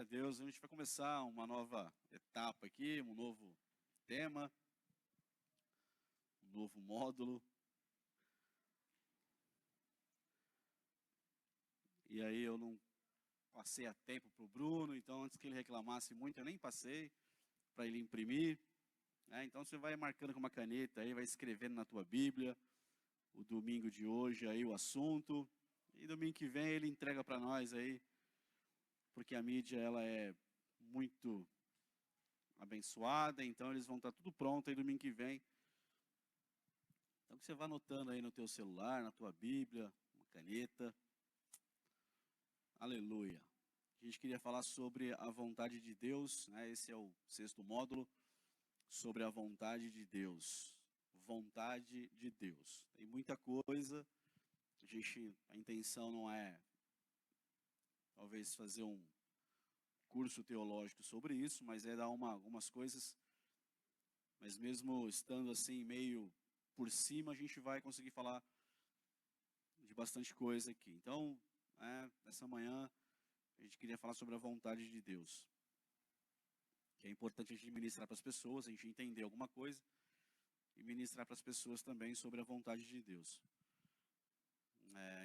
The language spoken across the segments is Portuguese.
Deus. A gente vai começar uma nova etapa aqui, um novo tema, um novo módulo. E aí eu não passei a tempo para o Bruno, então antes que ele reclamasse muito, eu nem passei para ele imprimir. Então você vai marcando com uma caneta aí, vai escrevendo na tua Bíblia o domingo de hoje aí o assunto. E domingo que vem ele entrega para nós aí, porque a mídia ela é muito abençoada, então eles vão estar tudo pronto aí domingo que vem. Então que você vá anotando aí no teu celular, na tua Bíblia, uma caneta. Aleluia. A gente queria falar sobre a vontade de Deus, né? Esse é o 6º módulo, sobre a vontade de Deus. Vontade de Deus. Tem muita coisa, a intenção não é talvez fazer um curso teológico sobre isso, mas é dar algumas coisas, mas mesmo estando assim meio por cima, a gente vai conseguir falar de bastante coisa aqui. Então, nessa manhã, a gente queria falar sobre a vontade de Deus. Que é importante a gente ministrar para as pessoas, a gente entender alguma coisa e ministrar para as pessoas também sobre a vontade de Deus.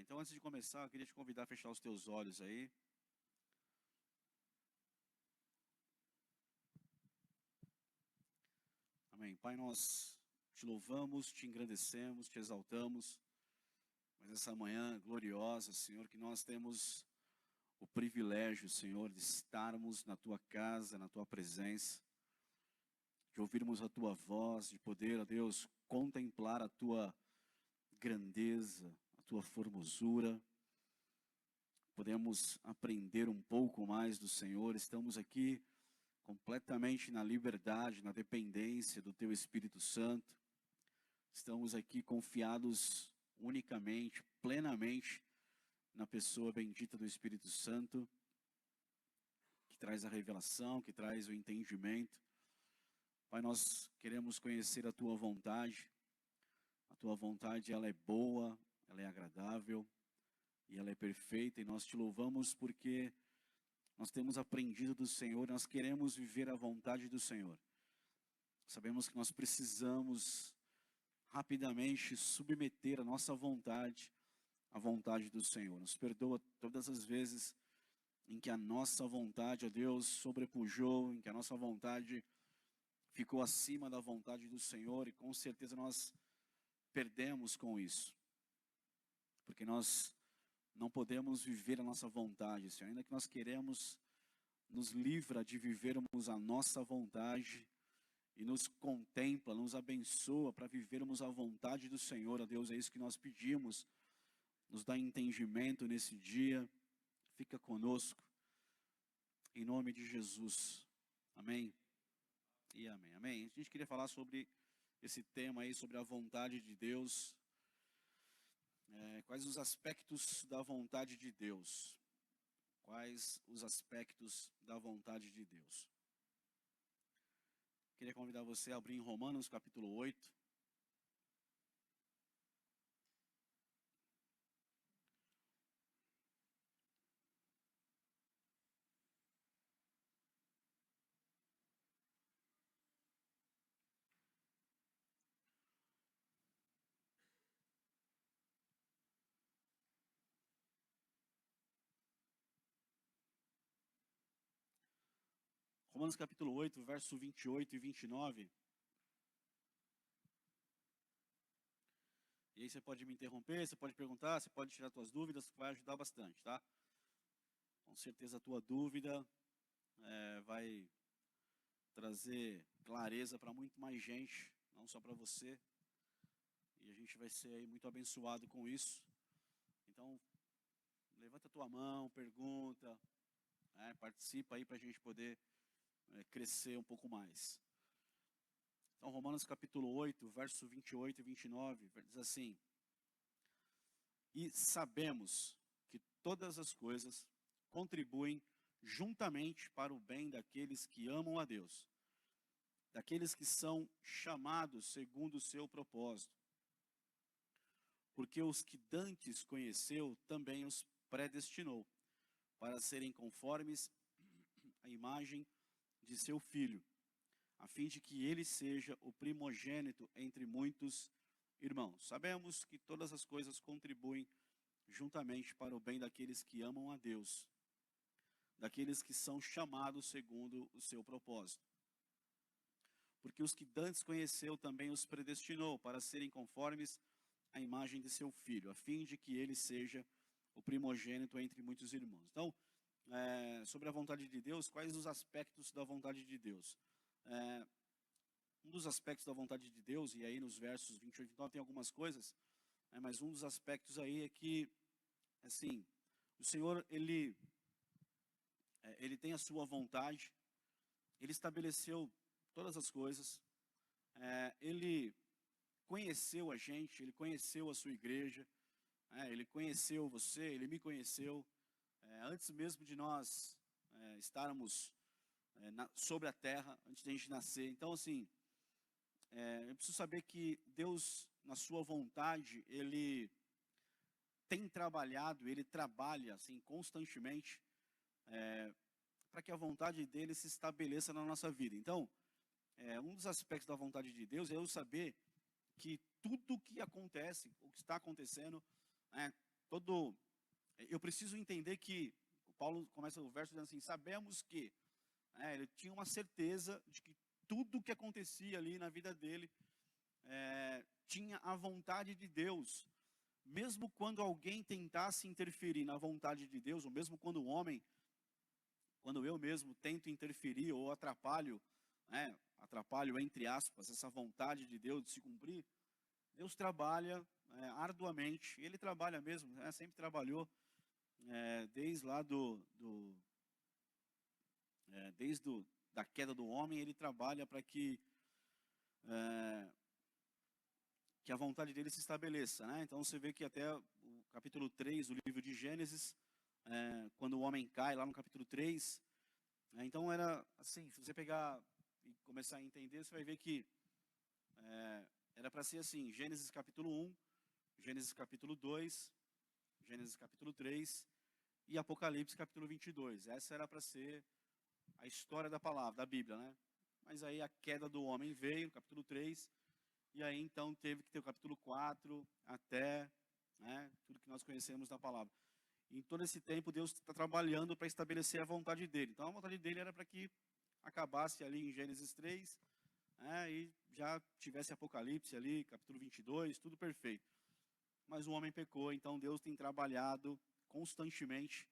Então, antes de começar, eu queria te convidar a fechar os teus olhos aí. Amém. Pai, nós te louvamos, te engrandecemos, te exaltamos. Mas essa manhã gloriosa, Senhor, que nós temos o privilégio, Senhor, de estarmos na tua casa, na tua presença, de ouvirmos a tua voz, de poder, ó Deus, contemplar a tua grandeza, a tua formosura. Podemos aprender um pouco mais do Senhor. Estamos aqui completamente na liberdade, na dependência do teu Espírito Santo. Estamos aqui confiados unicamente, plenamente na pessoa bendita do Espírito Santo, que traz a revelação, que traz o entendimento. Pai, nós queremos conhecer a tua vontade. A tua vontade, ela é boa, ela é agradável e ela é perfeita. E nós te louvamos porque nós temos aprendido do Senhor, nós queremos viver a vontade do Senhor. Sabemos que nós precisamos rapidamente submeter a nossa vontade à vontade do Senhor. Nos perdoa todas as vezes em que a nossa vontade, ó Deus, sobrepujou, em que a nossa vontade ficou acima da vontade do Senhor, e com certeza nós perdemos com isso, porque nós não podemos viver a nossa vontade, Senhor. Ainda que nós queremos, nos livra de vivermos a nossa vontade e nos contempla, nos abençoa para vivermos a vontade do Senhor, ó Deus. É isso que nós pedimos, nos dá entendimento nesse dia, fica conosco, em nome de Jesus, amém e amém, amém. A gente queria falar sobre esse tema aí, sobre a vontade de Deus. Quais os aspectos da vontade de Deus? Quais os aspectos da vontade de Deus? Queria convidar você a abrir em Romanos capítulo 8. Romanos capítulo 8, verso 28 e 29. E aí você pode me interromper, você pode perguntar, você pode tirar suas dúvidas, que vai ajudar bastante, tá? Com certeza a tua dúvida vai trazer clareza para muito mais gente, não só para você. E a gente vai ser aí muito abençoado com isso. Então, levanta a tua mão, pergunta, participa aí para a gente poder crescer um pouco mais. Então, Romanos capítulo 8, verso 28 e 29, diz assim: E sabemos que todas as coisas contribuem juntamente para o bem daqueles que amam a Deus, daqueles que são chamados segundo o seu propósito. Porque os que dantes conheceu, também os predestinou, para serem conformes imagem de seu Filho, a fim de que ele seja o primogênito entre muitos irmãos. Sabemos que todas as coisas contribuem juntamente para o bem daqueles que amam a Deus, daqueles que são chamados segundo o seu propósito. Porque os que dantes conheceu também os predestinou para serem conformes à imagem de seu Filho, a fim de que ele seja o primogênito entre muitos irmãos. Então, sobre a vontade de Deus, quais os aspectos da vontade de Deus? Um dos aspectos da vontade de Deus, e aí nos versos 28 e 29 tem algumas coisas, mas um dos aspectos aí é que, assim, o Senhor, ele tem a sua vontade, ele estabeleceu todas as coisas, ele conheceu a gente, ele conheceu a sua igreja, ele conheceu você, ele me conheceu, antes mesmo de nós estarmos sobre a terra, antes de a gente nascer. Então, assim, eu preciso saber que Deus, na sua vontade, ele tem trabalhado, ele trabalha assim constantemente para que a vontade dele se estabeleça na nossa vida. Então, um dos aspectos da vontade de Deus é eu saber que tudo o que acontece, o que está acontecendo, eu preciso entender que, Paulo começa o verso dizendo assim, sabemos que, ele tinha uma certeza de que tudo o que acontecia ali na vida dele, tinha a vontade de Deus. Mesmo quando alguém tentasse interferir na vontade de Deus, ou mesmo quando o homem, quando eu mesmo tento interferir ou atrapalho, entre aspas, essa vontade de Deus de se cumprir, Deus trabalha arduamente, ele trabalha mesmo, sempre trabalhou, desde lá da queda do homem, ele trabalha para que a vontade dele se estabeleça, né? Então você vê que até o capítulo 3 do livro de Gênesis, quando o homem cai, lá no capítulo 3, então era assim, se você pegar e começar a entender, você vai ver que era para ser assim, Gênesis capítulo 1, Gênesis capítulo 2, Gênesis capítulo 3 e Apocalipse capítulo 22. Essa era para ser a história da palavra, da Bíblia, né? Mas aí a queda do homem veio, capítulo 3, e aí então teve que ter o capítulo 4 até, tudo que nós conhecemos da palavra. E em todo esse tempo Deus está trabalhando para estabelecer a vontade dele. Então a vontade dele era para que acabasse ali em Gênesis 3, e já tivesse Apocalipse ali, capítulo 22, tudo perfeito. Mas o homem pecou, então Deus tem trabalhado constantemente.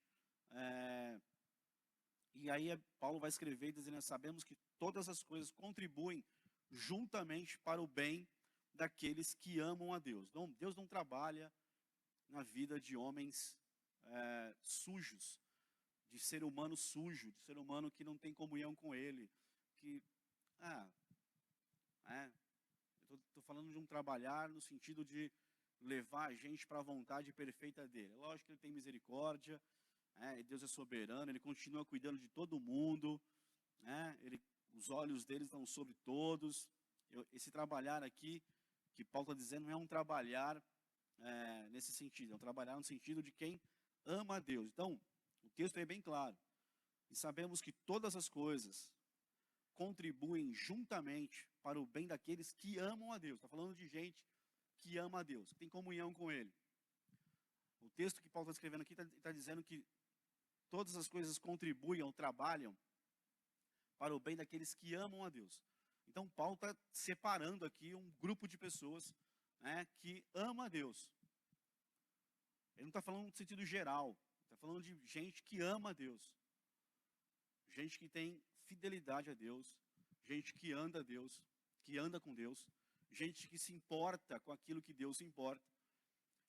E aí Paulo vai escrever dizendo, sabemos que todas as coisas contribuem juntamente para o bem daqueles que amam a Deus. Então, Deus não trabalha na vida de homens sujos, de ser humano sujo, de ser humano que não tem comunhão com ele, que, eu estou falando de um trabalhar no sentido de levar a gente para a vontade perfeita dele. Lógico que ele tem misericórdia, Deus é soberano, ele continua cuidando de todo mundo, os olhos dele estão sobre todos. Esse trabalhar aqui, que Paulo está dizendo, não é um trabalhar nesse sentido, é um trabalhar no sentido de quem ama a Deus. Então, o texto é bem claro, e sabemos que todas as coisas contribuem juntamente para o bem daqueles que amam a Deus. Está falando de gente que ama a Deus, que tem comunhão com ele. O texto que Paulo está escrevendo aqui está dizendo que todas as coisas contribuem ou trabalham para o bem daqueles que amam a Deus. Então Paulo está separando aqui um grupo de pessoas que ama a Deus. Ele não está falando no sentido geral, está falando de gente que ama a Deus. Gente que tem fidelidade a Deus, gente que anda a Deus, que anda com Deus, gente que se importa com aquilo que Deus se importa,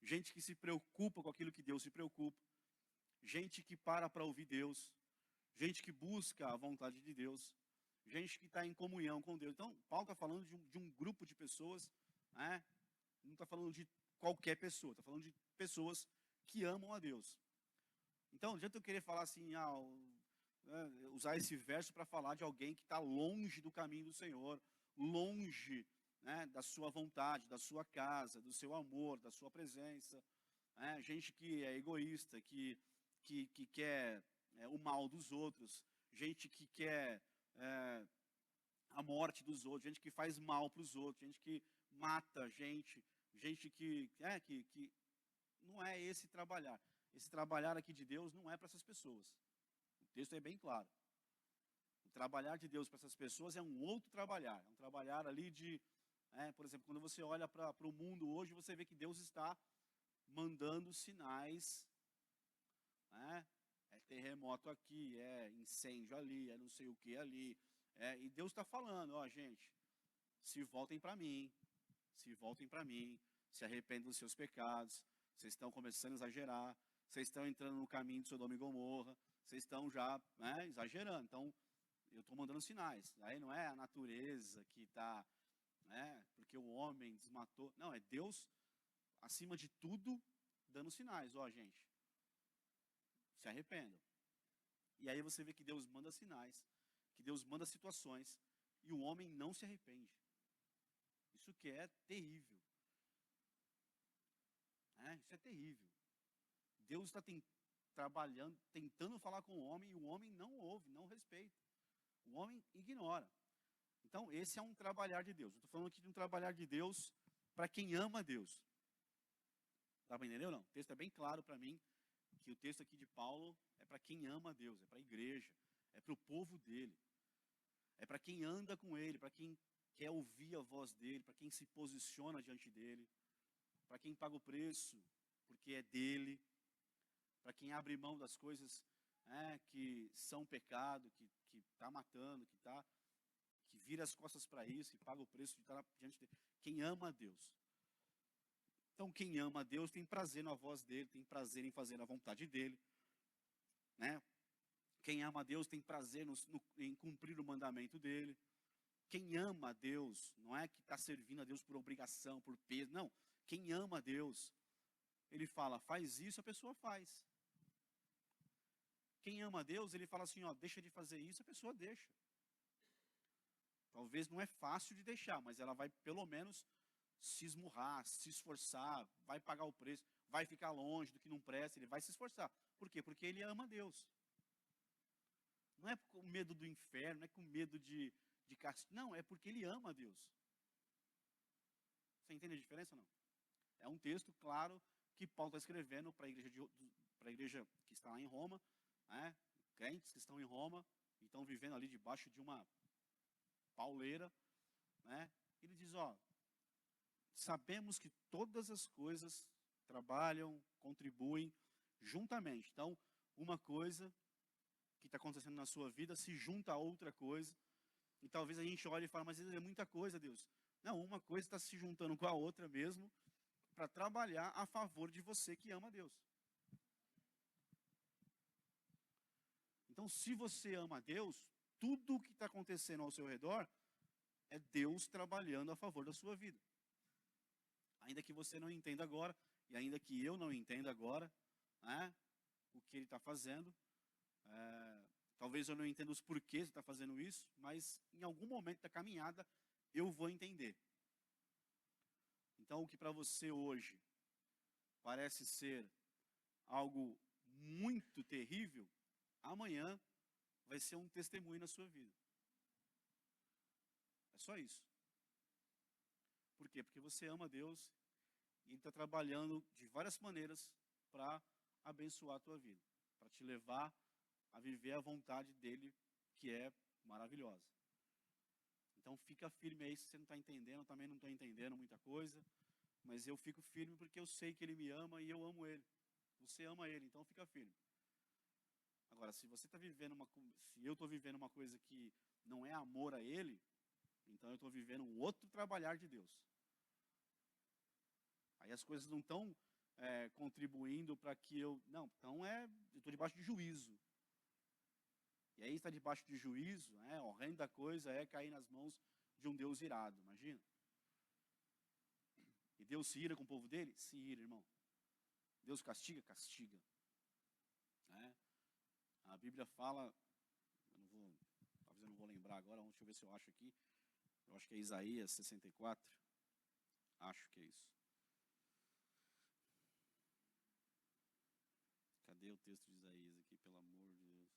gente que se preocupa com aquilo que Deus se preocupa, gente que para ouvir Deus, gente que busca a vontade de Deus, gente que está em comunhão com Deus. Então, Paulo está falando de um grupo de pessoas, não está falando de qualquer pessoa, está falando de pessoas que amam a Deus. Então, não adianta eu querer falar assim, usar esse verso para falar de alguém que está longe do caminho do Senhor, longe da sua vontade, da sua casa, do seu amor, da sua presença. Gente que é egoísta, que quer o mal dos outros, gente que quer a morte dos outros, gente que faz mal para os outros, gente que mata gente, gente que não é esse trabalhar. Esse trabalhar aqui de Deus não é para essas pessoas. O texto é bem claro. O trabalhar de Deus para essas pessoas é um outro trabalhar. É um trabalhar ali de, por exemplo, quando você olha para o mundo hoje, você vê que Deus está mandando sinais, né? É terremoto aqui, é incêndio ali, é não sei o que ali. E Deus está falando, ó, gente, se voltem para mim, se voltem para mim, se arrependam dos seus pecados, vocês estão começando a exagerar, vocês estão entrando no caminho de Sodoma e Gomorra, vocês estão já exagerando. Então, eu estou mandando sinais. Aí não é a natureza que está, porque o homem desmatou. Não, é Deus, acima de tudo, dando sinais. Ó, gente, se arrependam. E aí você vê que Deus manda sinais, que Deus manda situações, e o homem não se arrepende. Isso que é terrível. Isso é terrível. Deus está trabalhando, tentando falar com o homem, e o homem não ouve, não respeita. O homem ignora. Então, esse é um trabalhar de Deus. Eu estou falando aqui de um trabalhar de Deus para quem ama Deus. Dá para entender ou não? O texto é bem claro para mim, que o texto aqui de Paulo é para quem ama Deus, é para a igreja, é para o povo dele. É para quem anda com ele, para quem quer ouvir a voz dele, para quem se posiciona diante dele, para quem paga o preço, porque é dele, para quem abre mão das coisas que são pecado, que está matando, que vira as costas para isso e paga o preço de estar diante dele. Quem ama a Deus. Então, quem ama a Deus tem prazer na voz dele, tem prazer em fazer a vontade dele. Quem ama a Deus tem prazer em cumprir o mandamento dele. Quem ama a Deus, não é que está servindo a Deus por obrigação, por peso, não. Quem ama a Deus, ele fala, faz isso, a pessoa faz. Quem ama a Deus, ele fala assim, ó, deixa de fazer isso, a pessoa deixa. Talvez não é fácil de deixar, mas ela vai pelo menos se esmurrar, se esforçar, vai pagar o preço, vai ficar longe do que não presta, ele vai se esforçar. Por quê? Porque ele ama a Deus. Não é com medo do inferno, não é com medo de castigo, não, é porque ele ama a Deus. Você entende a diferença ou não? É um texto claro que Paulo está escrevendo para a igreja que está lá em Roma, crentes que estão em Roma e estão vivendo ali debaixo de uma pauleira, Ele diz, ó, sabemos que todas as coisas trabalham, contribuem juntamente. Então, uma coisa que está acontecendo na sua vida se junta a outra coisa. E talvez a gente olhe e fale, mas é muita coisa, Deus. Não, uma coisa está se juntando com a outra mesmo para trabalhar a favor de você que ama a Deus. Então, se você ama a Deus, tudo o que está acontecendo ao seu redor é Deus trabalhando a favor da sua vida. Ainda que você não entenda agora, e ainda que eu não entenda agora, o que ele está fazendo, talvez eu não entenda os porquês ele está fazendo isso, mas em algum momento da caminhada eu vou entender. Então, o que para você hoje parece ser algo muito terrível, amanhã vai ser um testemunho na sua vida. É só isso. Por quê? Porque você ama Deus e Ele está trabalhando de várias maneiras para abençoar a tua vida, para te levar a viver a vontade dEle, que é maravilhosa. Então fica firme aí, se você não está entendendo, eu também não estou entendendo muita coisa, mas eu fico firme porque eu sei que Ele me ama e eu amo Ele. Você ama Ele, então fica firme. Agora, se você está vivendo se eu estou vivendo uma coisa que não é amor a Ele, então eu estou vivendo um outro trabalhar de Deus. Aí as coisas não estão contribuindo para que não, então eu estou debaixo de juízo. E aí está debaixo de juízo, horrenda coisa é cair nas mãos de um Deus irado, imagina. E Deus se ira com o povo dele? Se ira, irmão. Deus castiga? Castiga. A Bíblia fala, talvez eu não vou lembrar agora, deixa eu ver se eu acho aqui. Eu acho que é Isaías 64. Acho que é isso. Cadê o texto de Isaías aqui, pelo amor de Deus?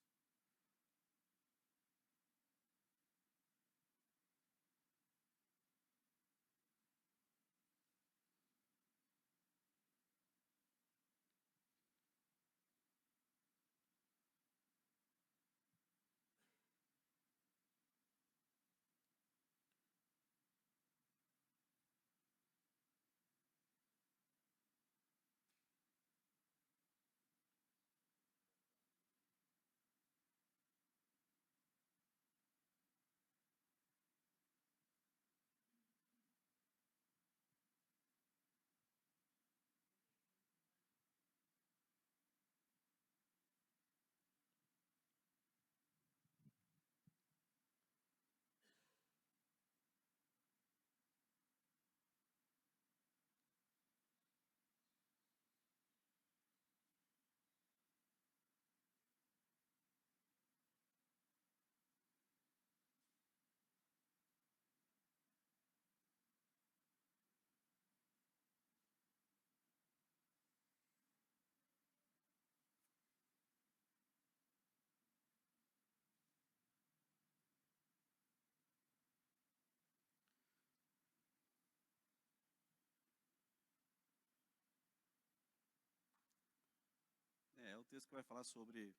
texto que vai falar sobre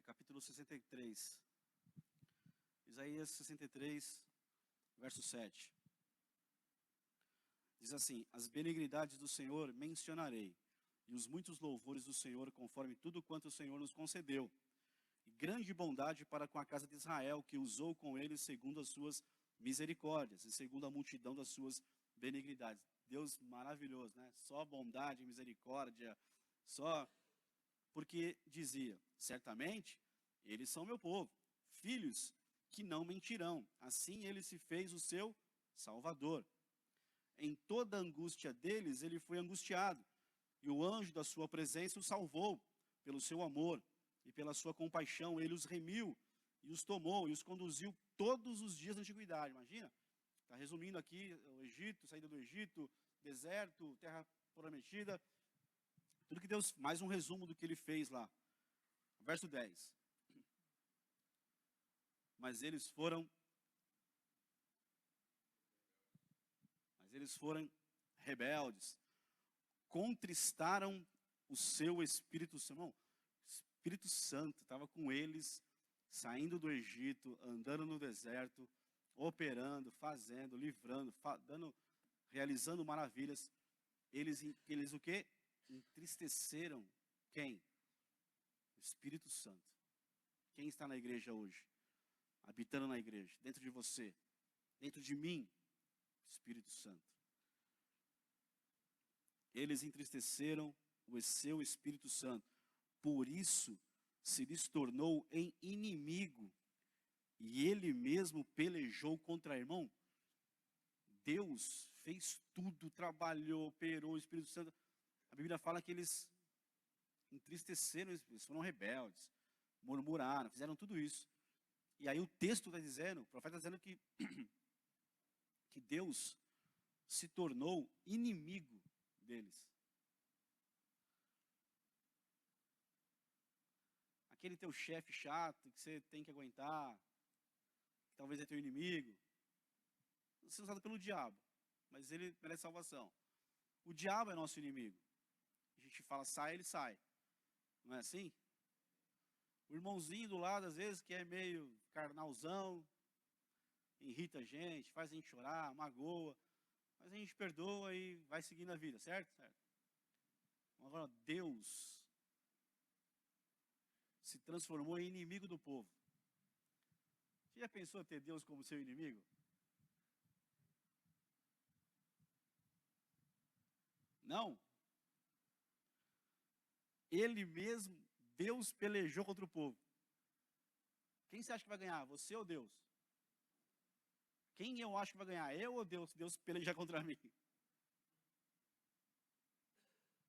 capítulo 63. Isaías 63, verso 7. Diz assim: as benignidades do Senhor mencionarei, e os muitos louvores do Senhor, conforme tudo quanto o Senhor nos concedeu. E grande bondade para com a casa de Israel, que usou com eles segundo as suas misericórdias, e segundo a multidão das suas benignidades. Deus maravilhoso, né? Só bondade e misericórdia, só porque dizia, certamente, eles são meu povo, filhos que não mentirão. Assim ele se fez o seu Salvador. Em toda a angústia deles, ele foi angustiado, e o anjo da sua presença os salvou. Pelo seu amor e pela sua compaixão, ele os remiu e os tomou e os conduziu todos os dias da antiguidade. Imagina, está resumindo aqui o Egito, saída do Egito, deserto, terra prometida, tudo que Deus, mais um resumo do que ele fez lá. Verso 10. Mas eles foram rebeldes, contristaram o seu Espírito Santo. Irmão, o Espírito Santo estava com eles, saindo do Egito, andando no deserto, operando, fazendo, livrando, realizando maravilhas. Eles o quê? Entristeceram quem? O Espírito Santo. Quem está na igreja hoje? Habitando na igreja, dentro de você, dentro de mim, Espírito Santo. Eles entristeceram o seu Espírito Santo. Por isso se lhes tornou em inimigo. E ele mesmo pelejou contra irmão. Deus fez tudo, trabalhou, operou o Espírito Santo. A Bíblia fala que eles entristeceram, eles foram rebeldes, murmuraram, fizeram tudo isso. E aí o texto está dizendo, o profeta está dizendo que Deus se tornou inimigo deles. Aquele teu chefe chato que você tem que aguentar, que talvez é teu inimigo, você é usado pelo diabo, mas ele merece salvação. O diabo é nosso inimigo. A gente fala sai, ele sai. Não é assim? O irmãozinho do lado, às vezes, que é meio carnalzão, irrita a gente, faz a gente chorar, magoa, mas a gente perdoa e vai seguindo a vida, certo? Certo. Agora, Deus se transformou em inimigo do povo. Você já pensou ter Deus como seu inimigo? Não. Ele mesmo, Deus pelejou contra o povo. Quem você acha que vai ganhar? Você ou Deus? Quem eu acho que vai ganhar? Eu ou Deus? Deus pelejar contra mim.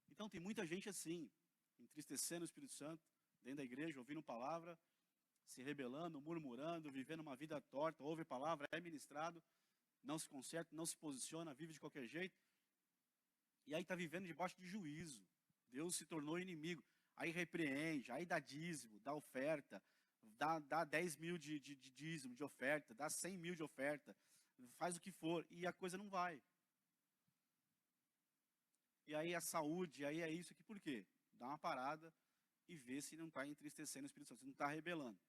Então tem muita gente assim, entristecendo o Espírito Santo, dentro da igreja, ouvindo palavra, se rebelando, murmurando, vivendo uma vida torta, ouve palavra, é ministrado, não se conserta, não se posiciona, vive de qualquer jeito. E aí está vivendo debaixo de juízo. Deus se tornou inimigo. Aí repreende, aí dá dízimo, dá oferta, dá 10 mil de dízimo, de oferta, dá 100 mil de oferta, faz o que for, e a coisa não vai. E aí a saúde, aí é isso aqui, por quê? Dá uma parada e vê se não está entristecendo o Espírito Santo, se não está rebelando.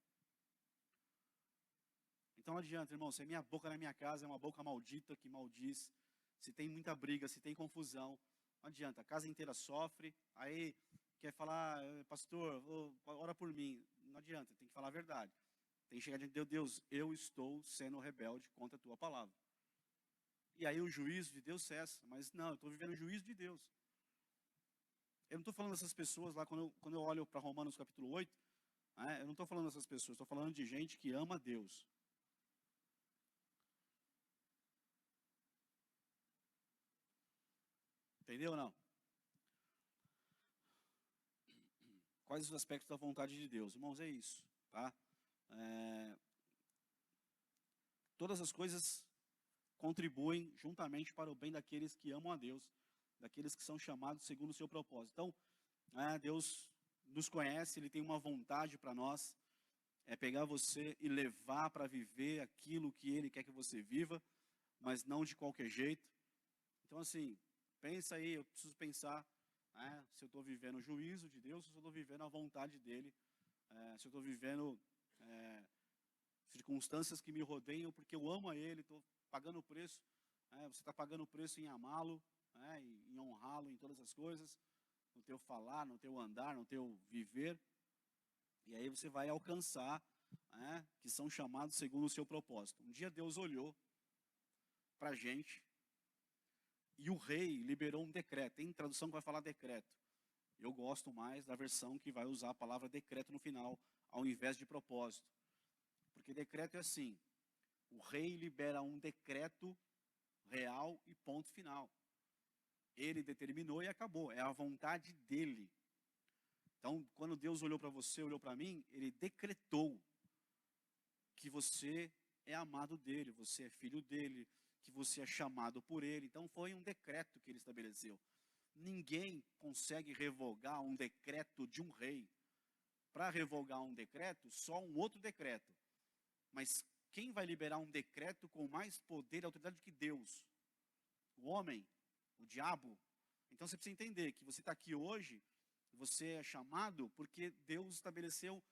Então não adianta, irmão, se a minha boca na minha casa é uma boca maldita que maldiz, se tem muita briga, se tem confusão, não adianta, a casa inteira sofre, aí quer falar, pastor, ora por mim, não adianta, tem que falar a verdade. Tem que chegar diante de Deus, eu estou sendo rebelde contra a tua palavra. E aí o juízo de Deus cessa, mas não, eu estou vivendo o juízo de Deus. Eu não estou falando dessas pessoas lá, quando eu olho para Romanos capítulo 8, eu não estou falando dessas pessoas, estou falando de gente que ama Deus. Entendeu ou não? Quais os aspectos da vontade de Deus? Irmãos, é isso, tá? Todas as coisas contribuem juntamente para o bem daqueles que amam a Deus, daqueles que são chamados segundo o seu propósito. Então, Deus nos conhece, Ele tem uma vontade para nós, é pegar você e levar para viver aquilo que Ele quer que você viva, mas não de qualquer jeito. Então, assim, pensa aí, eu preciso pensar, se eu estou vivendo o juízo de Deus, se eu estou vivendo a vontade dEle, se eu estou vivendo circunstâncias que me rodeiam, porque eu amo a Ele, estou pagando o preço, você está pagando o preço em amá-lo, em honrá-lo em todas as coisas, no teu falar, no teu andar, no teu viver, e aí você vai alcançar, que são chamados segundo o seu propósito. Um dia Deus olhou para a gente, e o rei liberou um decreto. Tem tradução que vai falar decreto. Eu gosto mais da versão que vai usar a palavra decreto no final, ao invés de propósito. Porque decreto é assim, o rei libera um decreto real e ponto final. Ele determinou e acabou, é a vontade dele. Então, quando Deus olhou para você, olhou para mim, Ele decretou que você é amado dele, você é filho dele, que você é chamado por ele. Então, foi um decreto que Ele estabeleceu. Ninguém consegue revogar um decreto de um rei. Para revogar um decreto, só um outro decreto. Mas quem vai liberar um decreto com mais poder e autoridade do que Deus? O homem? O diabo? Então você precisa entender que você está aqui hoje, você é chamado porque Deus estabeleceu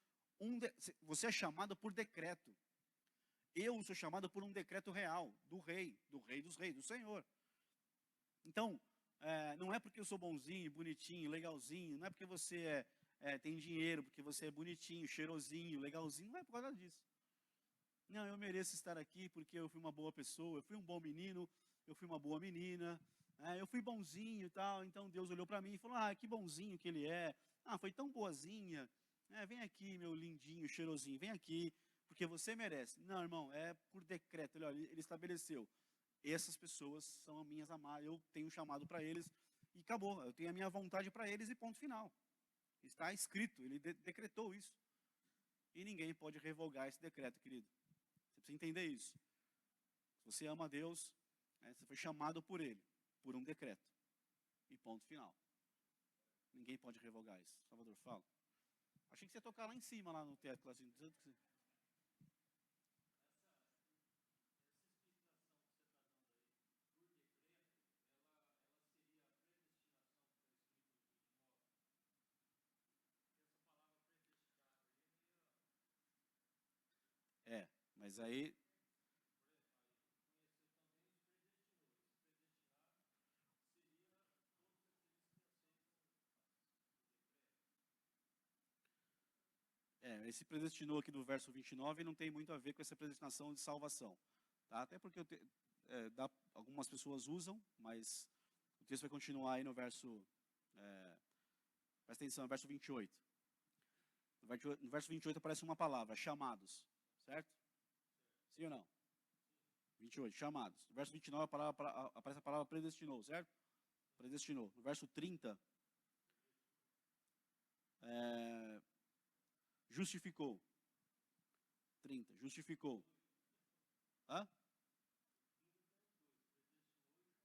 você é chamado por decreto. Eu sou chamado por um decreto real, do rei dos reis, do Senhor. Então, não é porque eu sou bonzinho, bonitinho, legalzinho, não é porque você tem dinheiro, porque você é bonitinho, cheirosinho, legalzinho, não é por causa disso. Não, eu mereço estar aqui porque eu fui uma boa pessoa, eu fui um bom menino, eu fui uma boa menina, eu fui bonzinho e tal. Então Deus olhou para mim e falou, que bonzinho que ele é, foi tão boazinha, vem aqui meu lindinho, cheirosinho, vem aqui, porque você merece. Não, irmão, é por decreto, ele estabeleceu. Essas pessoas são minhas amadas, eu tenho chamado para eles e acabou, eu tenho a minha vontade para eles e ponto final. Está escrito, ele decretou isso. E ninguém pode revogar esse decreto, querido. Você precisa entender isso. Se você ama a Deus, você foi chamado por Ele, por um decreto. E ponto final. Ninguém pode revogar isso. Salvador, fala. Achei que você ia tocar lá em cima, lá no teto. Lá assim, mas aí... esse predestinou aqui do verso 29 não tem muito a ver com essa predestinação de salvação. Tá? Até porque algumas pessoas usam, mas o texto vai continuar aí no verso... presta atenção, no verso 28. No verso 28 aparece uma palavra, chamados. Certo? Sim ou não? 28, chamados. No verso 29 aparece a palavra predestinou, certo? Predestinou. No verso 30, justificou. 30, justificou.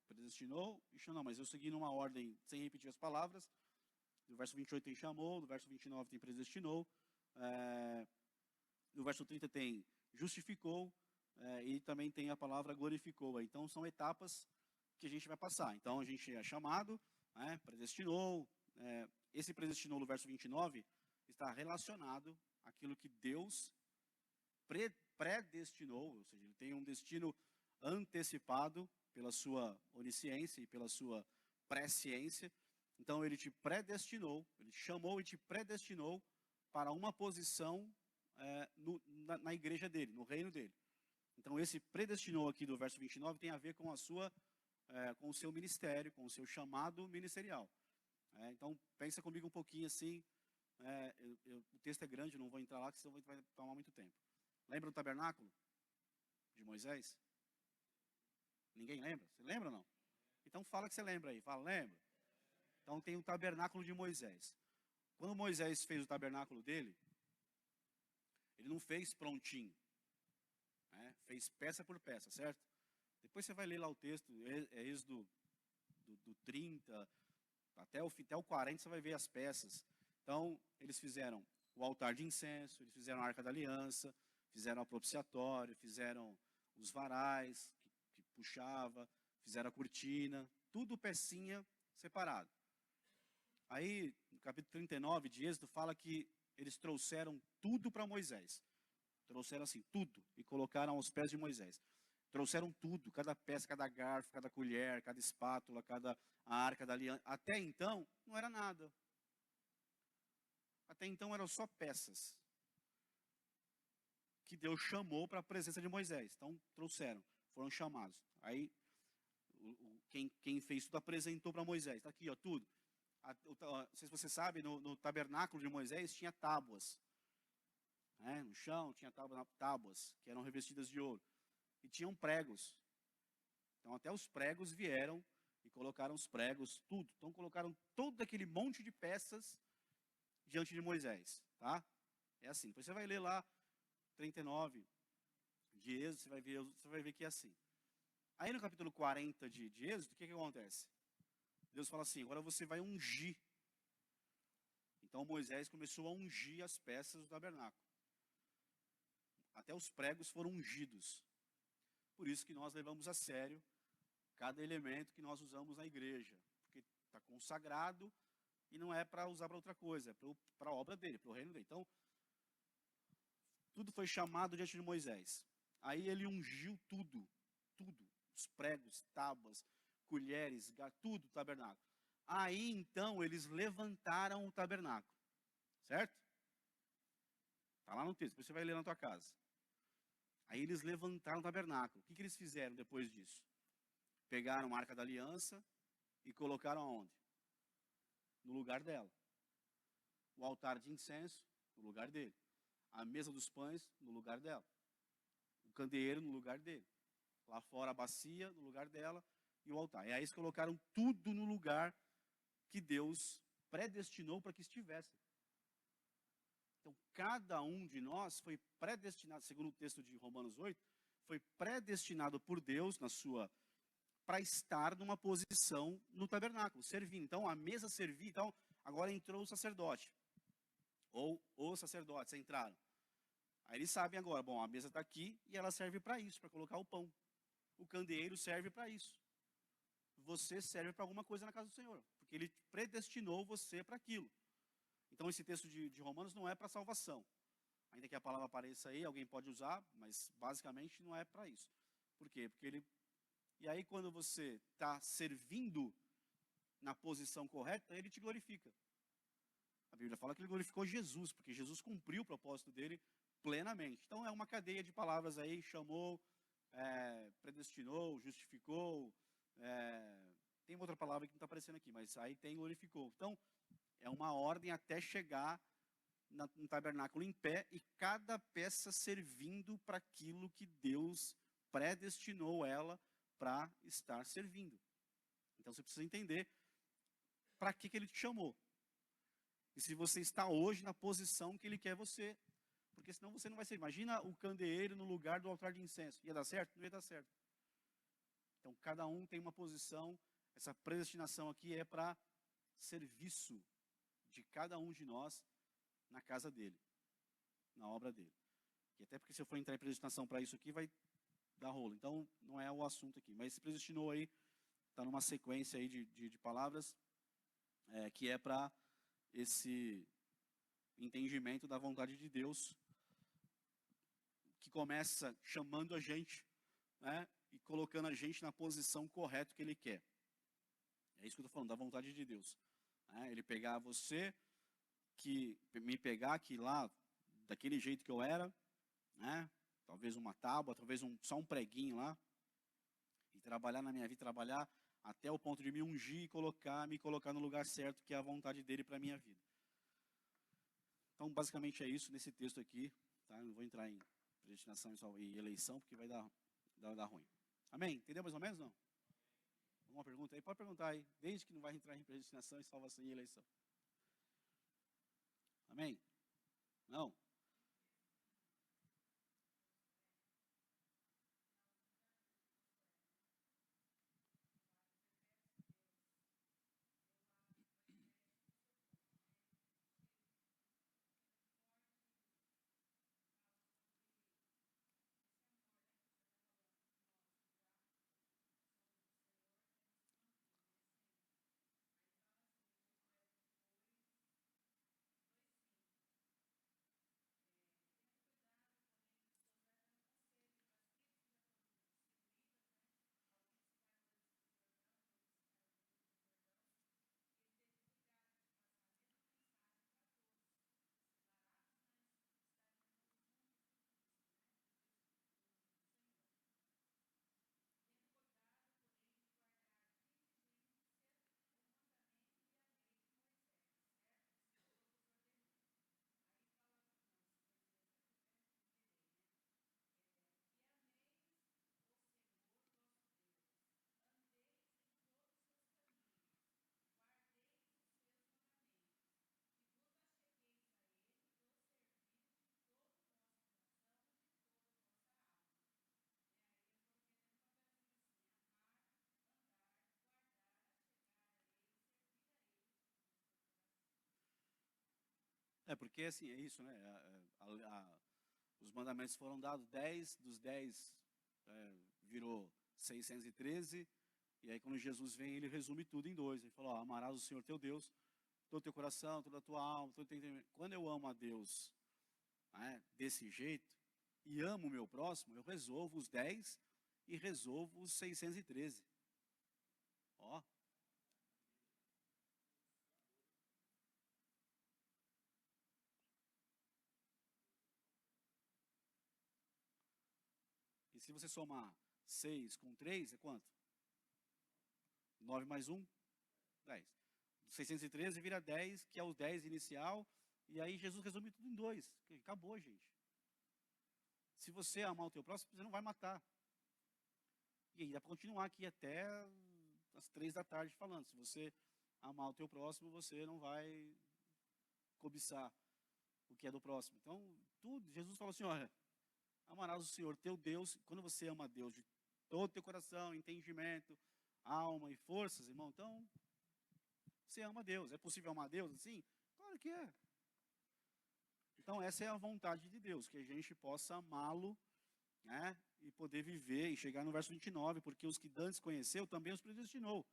Predestinou e chamou. Não, mas eu segui numa ordem sem repetir as palavras. No verso 28 tem chamou, no verso 29 tem predestinou. No verso 30 tem justificou. E também tem a palavra glorificou. Então são etapas que a gente vai passar. Então a gente é chamado, predestinou. Esse predestinou no verso 29 está relacionado àquilo que Deus predestinou, ou seja, ele tem um destino antecipado pela sua onisciência e pela sua presciência. Então ele te predestinou, ele chamou e te predestinou para uma posição na igreja dele, no reino dele. Então esse predestinou aqui do verso 29 tem a ver com com o seu ministério, com o seu chamado ministerial. Então pensa comigo um pouquinho assim, o texto é grande, não vou entrar lá, porque senão vai tomar muito tempo. Lembra do tabernáculo de Moisés? Ninguém lembra? Você lembra ou não? Então fala que você lembra aí, fala, lembra? Então tem o tabernáculo de Moisés. Quando Moisés fez o tabernáculo dele, ele não fez prontinho, né? Fez peça por peça, certo? Depois você vai ler lá o texto, Êxodo do 30 até o 40, você vai ver as peças. Então, eles fizeram o altar de incenso, eles fizeram a Arca da Aliança, fizeram a propiciatório, fizeram os varais que puxava, fizeram a cortina, tudo pecinha separado. Aí, no capítulo 39 de Êxodo, fala que eles trouxeram tudo para Moisés. Trouxeram assim, tudo, e colocaram aos pés de Moisés. Trouxeram tudo, cada peça, cada garfo, cada colher, cada espátula, a arca da aliança. Até então, não era nada. Até então eram só peças que Deus chamou para a presença de Moisés. Então, trouxeram, foram chamados. Aí, quem fez tudo apresentou para Moisés. Está aqui, ó, tudo. Não sei se você sabe, no tabernáculo de Moisés tinha tábuas. Né? No chão tinha tábuas que eram revestidas de ouro. E tinham pregos. Então até os pregos vieram e colocaram os pregos, tudo. Então colocaram todo aquele monte de peças diante de Moisés. Tá? É assim. Depois você vai ler lá 39 de Êxodo, você vai ver que é assim. Aí no capítulo 40 de Êxodo, o que acontece? Deus fala assim, agora você vai ungir. Então Moisés começou a ungir as peças do tabernáculo. Até os pregos foram ungidos. Por isso que nós levamos a sério cada elemento que nós usamos na igreja. Porque está consagrado e não é para usar para outra coisa, é para a obra dele, para o reino dele. Então, tudo foi chamado diante de Moisés. Aí ele ungiu tudo, tudo. Os pregos, tábuas, colheres, tudo o tabernáculo. Aí então eles levantaram o tabernáculo. Certo? Está lá no texto, depois você vai ler na tua casa. Aí eles levantaram o tabernáculo. O que eles fizeram depois disso? Pegaram a Arca da Aliança e colocaram aonde? No lugar dela. O altar de incenso, no lugar dele. A mesa dos pães, no lugar dela. O candeeiro, no lugar dele. Lá fora a bacia, no lugar dela. E o altar. E aí eles colocaram tudo no lugar que Deus predestinou para que estivesse. Então, cada um de nós foi predestinado, segundo o texto de Romanos 8, foi predestinado por Deus para estar numa posição no tabernáculo, servindo. Então, a mesa servia, então, agora entrou o sacerdote. Ou os sacerdotes entraram. Aí eles sabem agora, bom, a mesa está aqui e ela serve para isso, para colocar o pão. O candeeiro serve para isso. Você serve para alguma coisa na casa do Senhor, porque Ele predestinou você para aquilo. Então esse texto de Romanos não é para salvação. Ainda que a palavra apareça aí, alguém pode usar, mas basicamente não é para isso. Por quê? Porque ele... E aí quando você está servindo na posição correta, Ele te glorifica. A Bíblia fala que Ele glorificou Jesus, porque Jesus cumpriu o propósito dele plenamente. Então é uma cadeia de palavras aí, chamou, predestinou, justificou, tem outra palavra que não está aparecendo aqui, mas aí tem glorificou. Então, é uma ordem até chegar no tabernáculo em pé e cada peça servindo para aquilo que Deus predestinou ela para estar servindo. Então você precisa entender para que Ele te chamou. E se você está hoje na posição que Ele quer você. Porque senão você não vai ser. Imagina o candeeiro no lugar do altar de incenso. Ia dar certo? Não ia dar certo. Então cada um tem uma posição. Essa predestinação aqui é para serviço de cada um de nós na casa dele, na obra dele. E até porque se eu for entrar em predestinação para isso aqui, vai dar rolo. Então, não é o assunto aqui. Mas se predestinou aí, está numa sequência aí de palavras, que é para esse entendimento da vontade de Deus, que começa chamando a gente, né, e colocando a gente na posição correta que Ele quer. É isso que eu estou falando, da vontade de Deus. Ele pegar você, me pegar aqui lá, daquele jeito que eu era, né? Talvez uma tábua, talvez só um preguinho lá, e trabalhar na minha vida, trabalhar até o ponto de me ungir e me colocar no lugar certo, que é a vontade dele para a minha vida. Então, basicamente é isso nesse texto aqui, tá? Eu não vou entrar em predestinação e eleição, porque vai dar ruim. Amém? Entendeu mais ou menos, não? Alguma pergunta aí? Pode perguntar aí, desde que não vai entrar em predestinação e salvação e eleição. Amém? Não? É, porque assim, é isso, né? Os mandamentos foram dados, 10 dos 10 virou 613, e aí quando Jesus vem, ele resume tudo em dois. Ele falou, ó, amarás o Senhor teu Deus, todo o teu coração, toda a tua alma, todo o teu entendimento. Quando eu amo a Deus, né, desse jeito, e amo o meu próximo, eu resolvo os 10 e resolvo os 613. Ó. E se você somar 6 com 3, é quanto? 9 mais 1, 10. 613 vira 10, que é os 10 inicial, e aí Jesus resume tudo em dois. Acabou, gente. Se você amar o teu próximo, você não vai matar. E aí dá para continuar aqui até as 3 da tarde falando. Se você amar o teu próximo, você não vai cobiçar o que é do próximo. Então, tudo, Jesus falou assim, olha, amarás o Senhor teu Deus. Quando você ama a Deus de todo o teu coração, entendimento, alma e forças, irmão, então você ama a Deus. É possível amar a Deus assim? Claro que é. Então essa é a vontade de Deus, que a gente possa amá-lo, né, e poder viver e chegar no verso 29, porque os que dantes conheceu, também os predestinou.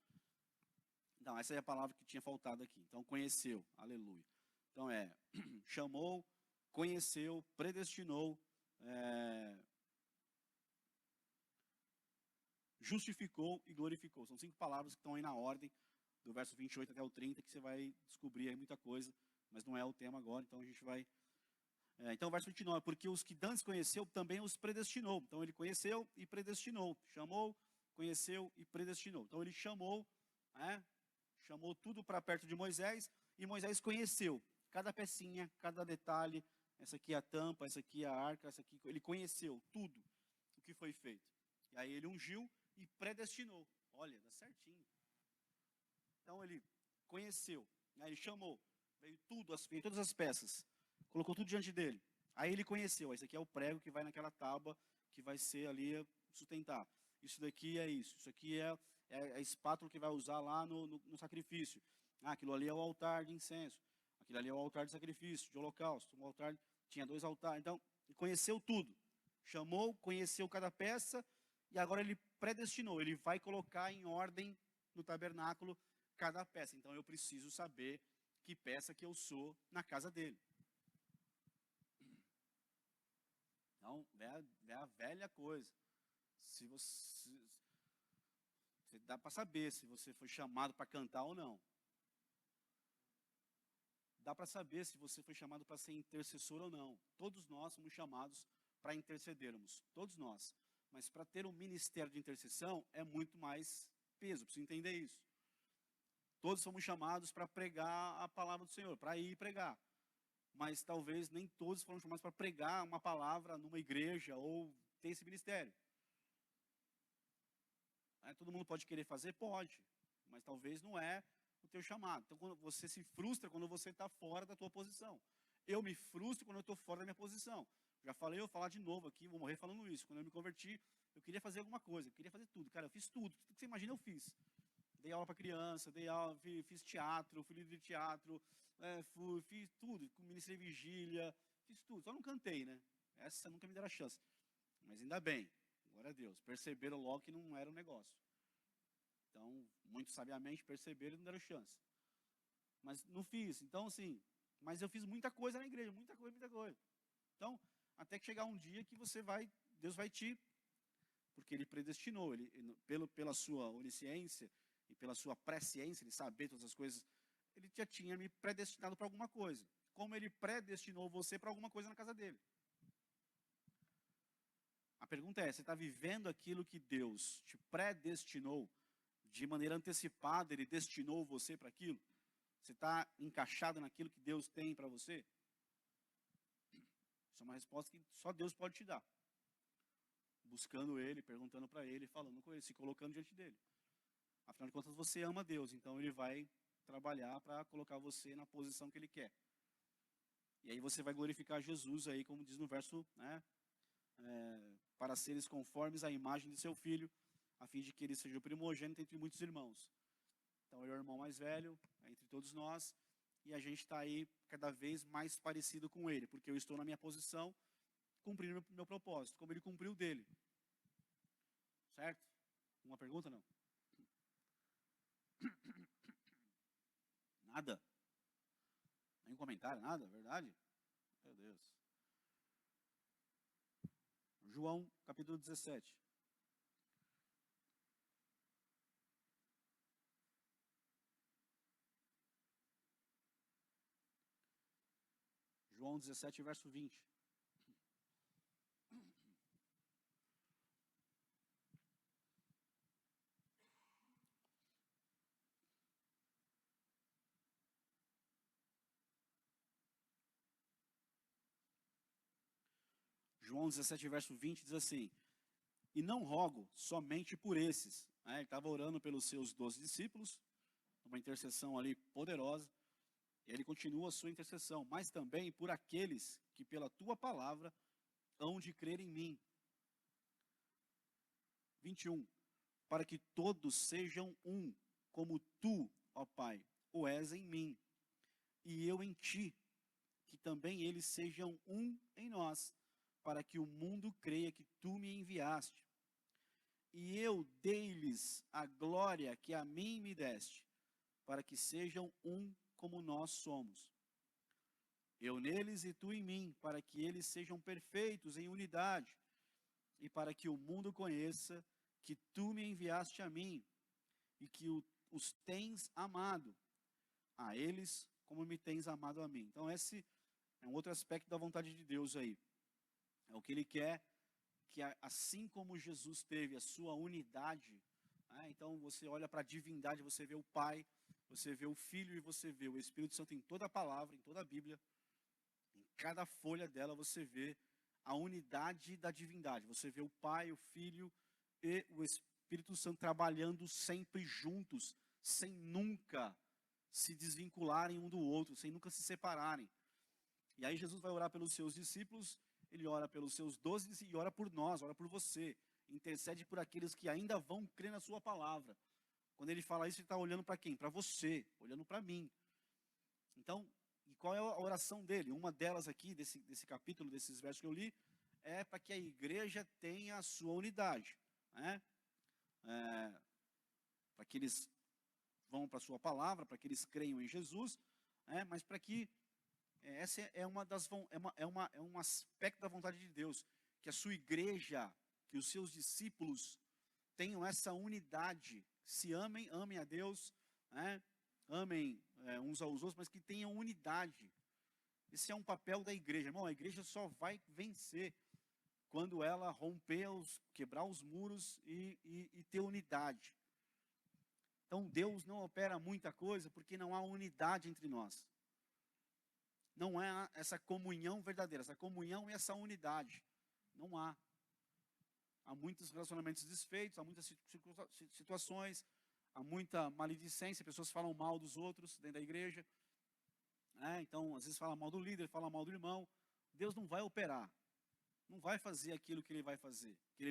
Então essa é a palavra que tinha faltado aqui. Então conheceu, aleluia. Então chamou, conheceu, predestinou, justificou e glorificou. São 5 palavras que estão aí na ordem, do verso 28 até o 30, que você vai descobrir aí muita coisa, mas não é o tema agora, então a gente vai... então, verso 29, porque os que dantes conheceu, também os predestinou. Então, ele conheceu e predestinou. Chamou, conheceu e predestinou. Então, ele chamou, né, chamou tudo para perto de Moisés, e Moisés conheceu cada pecinha, cada detalhe. Essa aqui é a tampa, essa aqui é a arca, essa aqui... Ele conheceu tudo o que foi feito. E aí, ele ungiu e predestinou. Olha, dá certinho. Então, ele conheceu, né, ele chamou, veio tudo, veio todas as peças. Colocou tudo diante dele. Aí ele conheceu, esse aqui é o prego que vai naquela tábua, que vai ser ali sustentar. Isso daqui é isso aqui é a espátula que vai usar lá no sacrifício. Ah, aquilo ali é o altar de incenso. Aquilo ali é o altar de sacrifício, de holocausto. Um altar, tinha 2 altares. Então, ele conheceu tudo. Chamou, conheceu cada peça, e agora ele predestinou. Ele vai colocar em ordem no tabernáculo cada peça. Então, eu preciso saber que peça que eu sou na casa dele. Então, é a velha coisa. Se você dá para saber se você foi chamado para cantar ou não. Dá para saber se você foi chamado para ser intercessor ou não. Todos nós somos chamados para intercedermos. Todos nós. Mas para ter um ministério de intercessão é muito mais peso. Preciso entender isso. Todos somos chamados para pregar a palavra do Senhor, para ir pregar. Mas talvez nem todos foram chamados para pregar uma palavra numa igreja ou ter esse ministério. Todo mundo pode querer fazer? Pode, mas talvez não é o teu chamado. Então, quando você se frustra quando você está fora da tua posição. Eu me frustro quando eu estou fora da minha posição. Já falei, eu vou falar de novo aqui, vou morrer falando isso. Quando eu me converti, eu queria fazer alguma coisa, eu queria fazer tudo. Cara, eu fiz tudo, tudo que você imagina eu fiz. Dei aula para criança, dei aula, fiz teatro, fui líder de teatro, fiz tudo, ministrei vigília, fiz tudo. Só não cantei, né? Essa nunca me deram a chance. Mas ainda bem, glória a Deus. Perceberam logo que não era um negócio. Então, muito sabiamente perceberam e não deram chance. Mas não fiz. Então, assim, mas eu fiz muita coisa na igreja, muita coisa, muita coisa. Então, até que chegar um dia que Deus vai te, porque Ele predestinou, pela sua onisciência e pela sua presciência, Ele saber todas as coisas, Ele já tinha me predestinado para alguma coisa. Como Ele predestinou você para alguma coisa na casa dele. A pergunta é, você está vivendo aquilo que Deus te predestinou de maneira antecipada, Ele destinou você para aquilo? Você está encaixado naquilo que Deus tem para você? Isso é uma resposta que só Deus pode te dar. Buscando Ele, perguntando para Ele, falando com Ele, se colocando diante dEle. Afinal de contas, você ama Deus, então Ele vai trabalhar para colocar você na posição que Ele quer. E aí você vai glorificar Jesus aí, como diz no verso, né? Para seres conformes à imagem de seu Filho, a fim de que Ele seja o primogênito entre muitos irmãos. Então, ele é o irmão mais velho, entre todos nós, e a gente está aí cada vez mais parecido com ele, porque eu estou na minha posição, cumprindo meu propósito, como ele cumpriu o dele. Certo? Uma pergunta, não? Nada? Nenhum comentário, nada? Verdade? Meu Deus. João, capítulo 17. João 17, verso 20. João 17, verso 20 diz assim: e não rogo somente por esses. Ele estava orando pelos seus 12 discípulos, uma intercessão ali poderosa. E ele continua a sua intercessão, mas também por aqueles que pela tua palavra hão de crer em mim. 21. Para que todos sejam um, como tu, ó Pai, o és em mim, e eu em ti, que também eles sejam um em nós, para que o mundo creia que tu me enviaste. E eu dei-lhes a glória que a mim me deste, para que sejam um como nós somos. Eu neles e tu em mim, para que eles sejam perfeitos em unidade, e para que o mundo conheça que tu me enviaste a mim, e que os tens amado, a eles como me tens amado a mim. Então esse é um outro aspecto da vontade de Deus aí. É o que Ele quer, que assim como Jesus teve a sua unidade, então você olha para a divindade, você vê o Pai, você vê o Filho e você vê o Espírito Santo em toda a palavra, em toda a Bíblia. Em cada folha dela você vê a unidade da divindade. Você vê o Pai, o Filho e o Espírito Santo trabalhando sempre juntos, sem nunca se desvincularem um do outro, sem nunca se separarem. E aí Jesus vai orar pelos seus discípulos, ele ora pelos seus 12 e ora por nós, ora por você. Intercede por aqueles que ainda vão crer na sua palavra. Quando ele fala isso, ele está olhando para quem? Para você, olhando para mim. Então, e qual é a oração dele? Uma delas aqui, desse capítulo, desses versos que eu li, é para que a igreja tenha a sua unidade. Né? Para que eles vão para a sua palavra, para que eles creiam em Jesus, mas para que essa é um aspecto da vontade de Deus, que a sua igreja, que os seus discípulos tenham essa unidade, se amem a Deus, amem uns aos outros, mas que tenham unidade. Esse é um papel da igreja. Irmão, a igreja só vai vencer quando ela romper, quebrar os muros e ter unidade. Então Deus não opera muita coisa porque não há unidade entre nós. Não há essa comunhão verdadeira, essa comunhão e essa unidade. Não há. há muitos relacionamentos desfeitos, há muitas situações, há muita maledicência, pessoas falam mal dos outros dentro da igreja. Então, às vezes fala mal do líder, fala mal do irmão. Deus não vai operar, não vai fazer aquilo que ele vai fazer, que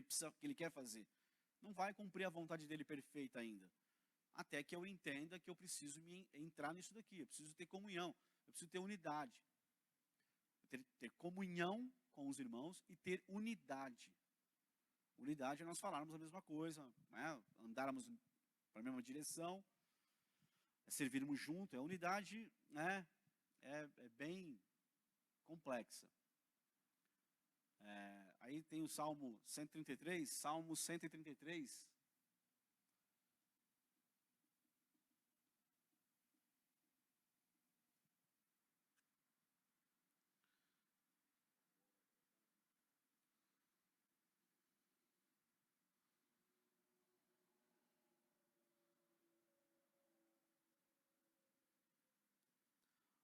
ele quer fazer. Não vai cumprir a vontade dele perfeita ainda. Até que eu entenda que eu preciso entrar nisso daqui, eu preciso ter comunhão, eu preciso ter unidade. Ter comunhão com os irmãos e ter unidade. Unidade é nós falarmos a mesma coisa, né? Andarmos para a mesma direção, é servirmos junto. A unidade, né? É bem complexa. Aí tem o Salmo 133, Salmo 133.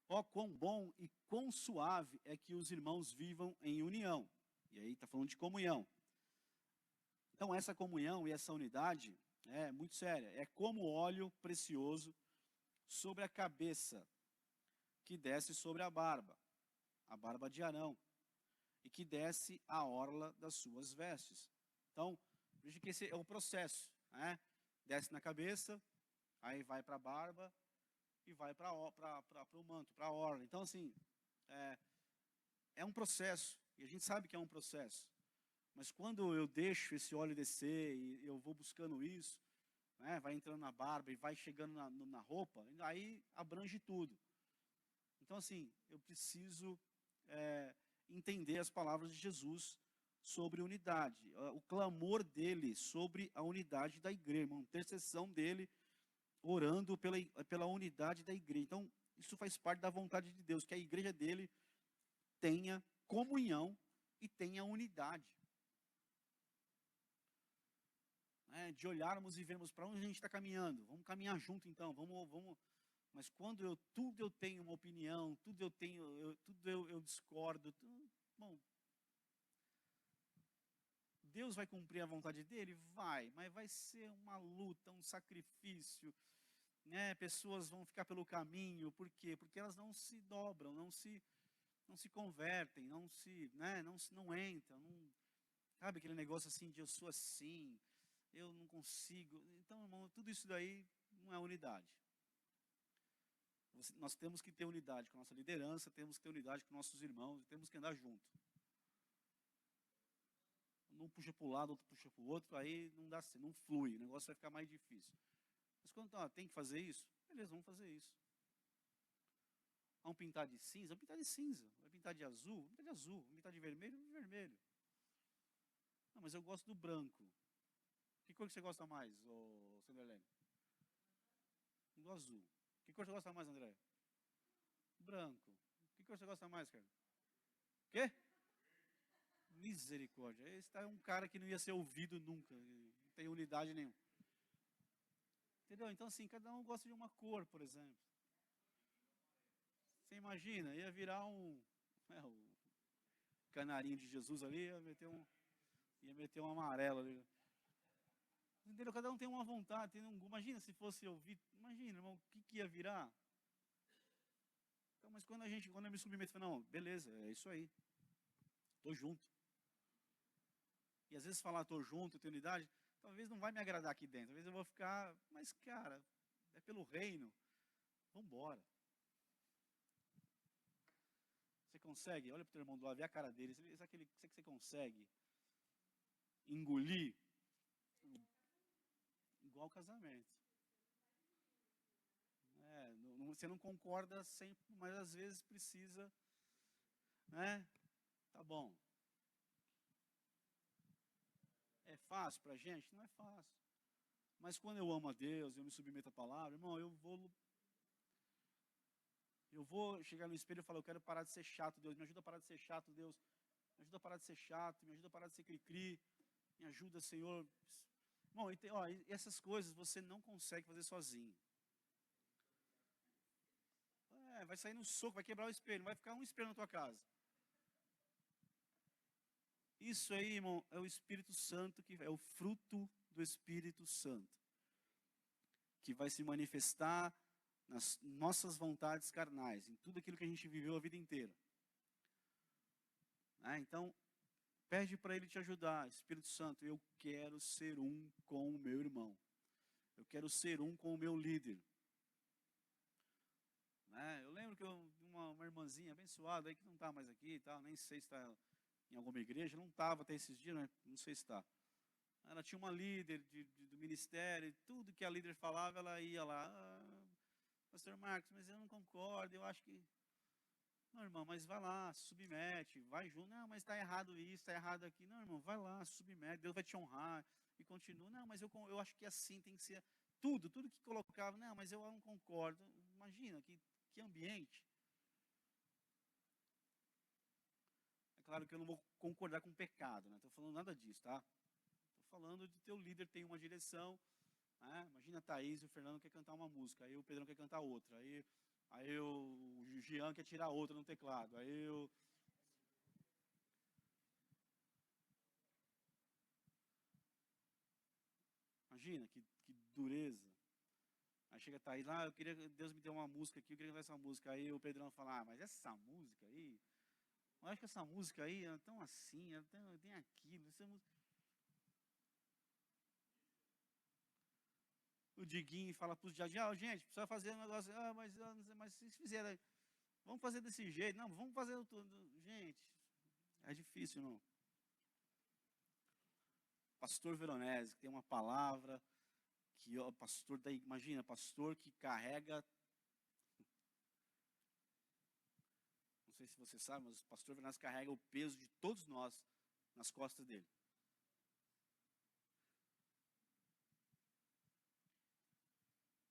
Ó, quão bom e quão suave é que os irmãos vivam em união. E aí está falando de comunhão. Então essa comunhão e essa unidade é muito séria. É como óleo precioso sobre a cabeça, que desce sobre a barba de Arão, e que desce a orla das suas vestes. Então, veja que esse é o processo, né? Desce na cabeça, aí vai para a barba, e vai para o manto, para a orla. Então, assim, é um processo, e a gente sabe que é um processo. Mas quando eu deixo esse óleo descer, e eu vou buscando isso, né, vai entrando na barba e vai chegando na roupa, aí abrange tudo. Então, assim, eu preciso entender as palavras de Jesus sobre unidade, o clamor dele sobre a unidade da igreja, uma intercessão dele, orando pela unidade da igreja. Então, isso faz parte da vontade de Deus, que a igreja dele tenha comunhão e tenha unidade. De olharmos e vermos para onde a gente está caminhando. Vamos caminhar junto então, vamos. Mas quando tudo eu tenho uma opinião, tudo eu discordo, bom, Deus vai cumprir a vontade dele? Vai, mas vai ser uma luta, um sacrifício, né? Pessoas vão ficar pelo caminho, por quê? Porque elas não se dobram, não se convertem, não entram, sabe aquele negócio assim de eu sou assim, eu não consigo. Então, irmão, tudo isso daí não é unidade. Nós temos que ter unidade com a nossa liderança, temos que ter unidade com nossos irmãos, temos que andar junto. Um puxa para o lado, outro puxa para o outro, aí não dá, não flui, o negócio vai ficar mais difícil. Mas quando tem que fazer isso, beleza, vamos fazer isso. Vamos pintar de cinza? Vamos pintar de cinza. Vai pintar de azul? Vamos pintar de azul. Vamos pintar de vermelho? De vermelho. Não, mas eu gosto do branco. Que cor que você gosta mais, Sanderlene? Do azul. Que cor você gosta mais, André? Branco. Que cor você gosta mais, cara? Quê? Misericórdia. Esse é um cara que não ia ser ouvido nunca. Não tem unidade nenhuma. Entendeu? Então, assim, cada um gosta de uma cor, por exemplo. Você imagina, ia virar o canarinho de Jesus ali, ia meter um amarelo ali. Entendeu? Cada um tem uma vontade. Imagina se fosse ouvir. Imagina, irmão, o que ia virar? Então, mas quando eu me submeto, eu falo, não, beleza, é isso aí. Estou junto. E às vezes falar estou junto, tenho unidade, talvez não vai me agradar aqui dentro. Talvez eu vou ficar, mas cara, é pelo reino. Vamos embora. Você consegue? Olha para o teu irmão do lado, vê a cara dele. Será que você consegue engolir? Igual casamento. Você não concorda sempre, mas às vezes precisa, né? Tá bom. É fácil para a gente? Não é fácil. Mas quando eu amo a Deus, eu me submeto à palavra, irmão, eu vou chegar no espelho e falar, eu quero parar de ser chato, Deus, me ajuda a parar de ser chato, Deus. Me ajuda a parar de ser chato, me ajuda a parar de ser cri-cri. Me ajuda, Senhor. Bom, e essas coisas você não consegue fazer sozinho. Vai sair no soco, vai quebrar o espelho, não vai ficar um espelho na tua casa. Isso aí, irmão, é o Espírito Santo, que é o fruto do Espírito Santo, que vai se manifestar nas nossas vontades carnais, em tudo aquilo que a gente viveu a vida inteira. Então, pede para Ele te ajudar. Espírito Santo, eu quero ser um com o meu irmão. Eu quero ser um com o meu líder. Eu lembro que uma irmãzinha abençoada aí, que não está mais aqui e tal, nem sei se está em alguma igreja, não estava até esses dias, né? Não sei se está. Ela tinha uma líder do ministério, e tudo que a líder falava, ela ia lá, pastor Marcos, mas eu não concordo, eu acho que... Não, irmão, mas vai lá, se submete, vai junto. Não, mas está errado isso, está errado aqui. Não, irmão, vai lá, se submete, Deus vai te honrar. E continua. Não, mas eu acho que assim tem que ser. Tudo que colocava. Não, mas eu não concordo. Imagina, que ambiente. É claro que eu não vou concordar com o pecado, né? Estou falando nada disso, tá? Estou falando de teu líder tem uma direção. Imagina a Thaís e o Fernando quer cantar uma música, aí o Pedrão quer cantar outra. Aí o Jean quer tirar outra no teclado. Imagina, que dureza. Aí chega a Thaís lá, eu queria que Deus me dê uma música aqui, eu queria cantar essa música. Aí o Pedrão fala, mas essa música aí, eu acho que essa música aí é tão assim, tem aquilo. O Diguinho fala para os diabos, gente, precisa fazer um negócio, mas se fizer, vamos fazer desse jeito. Não, vamos fazer tudo. Gente, é difícil, não. Pastor Veronese, que tem uma palavra que, ó, pastor da, imagina, pastor que carrega, não sei se você sabe, mas o pastor Veronese carrega o peso de todos nós nas costas dele.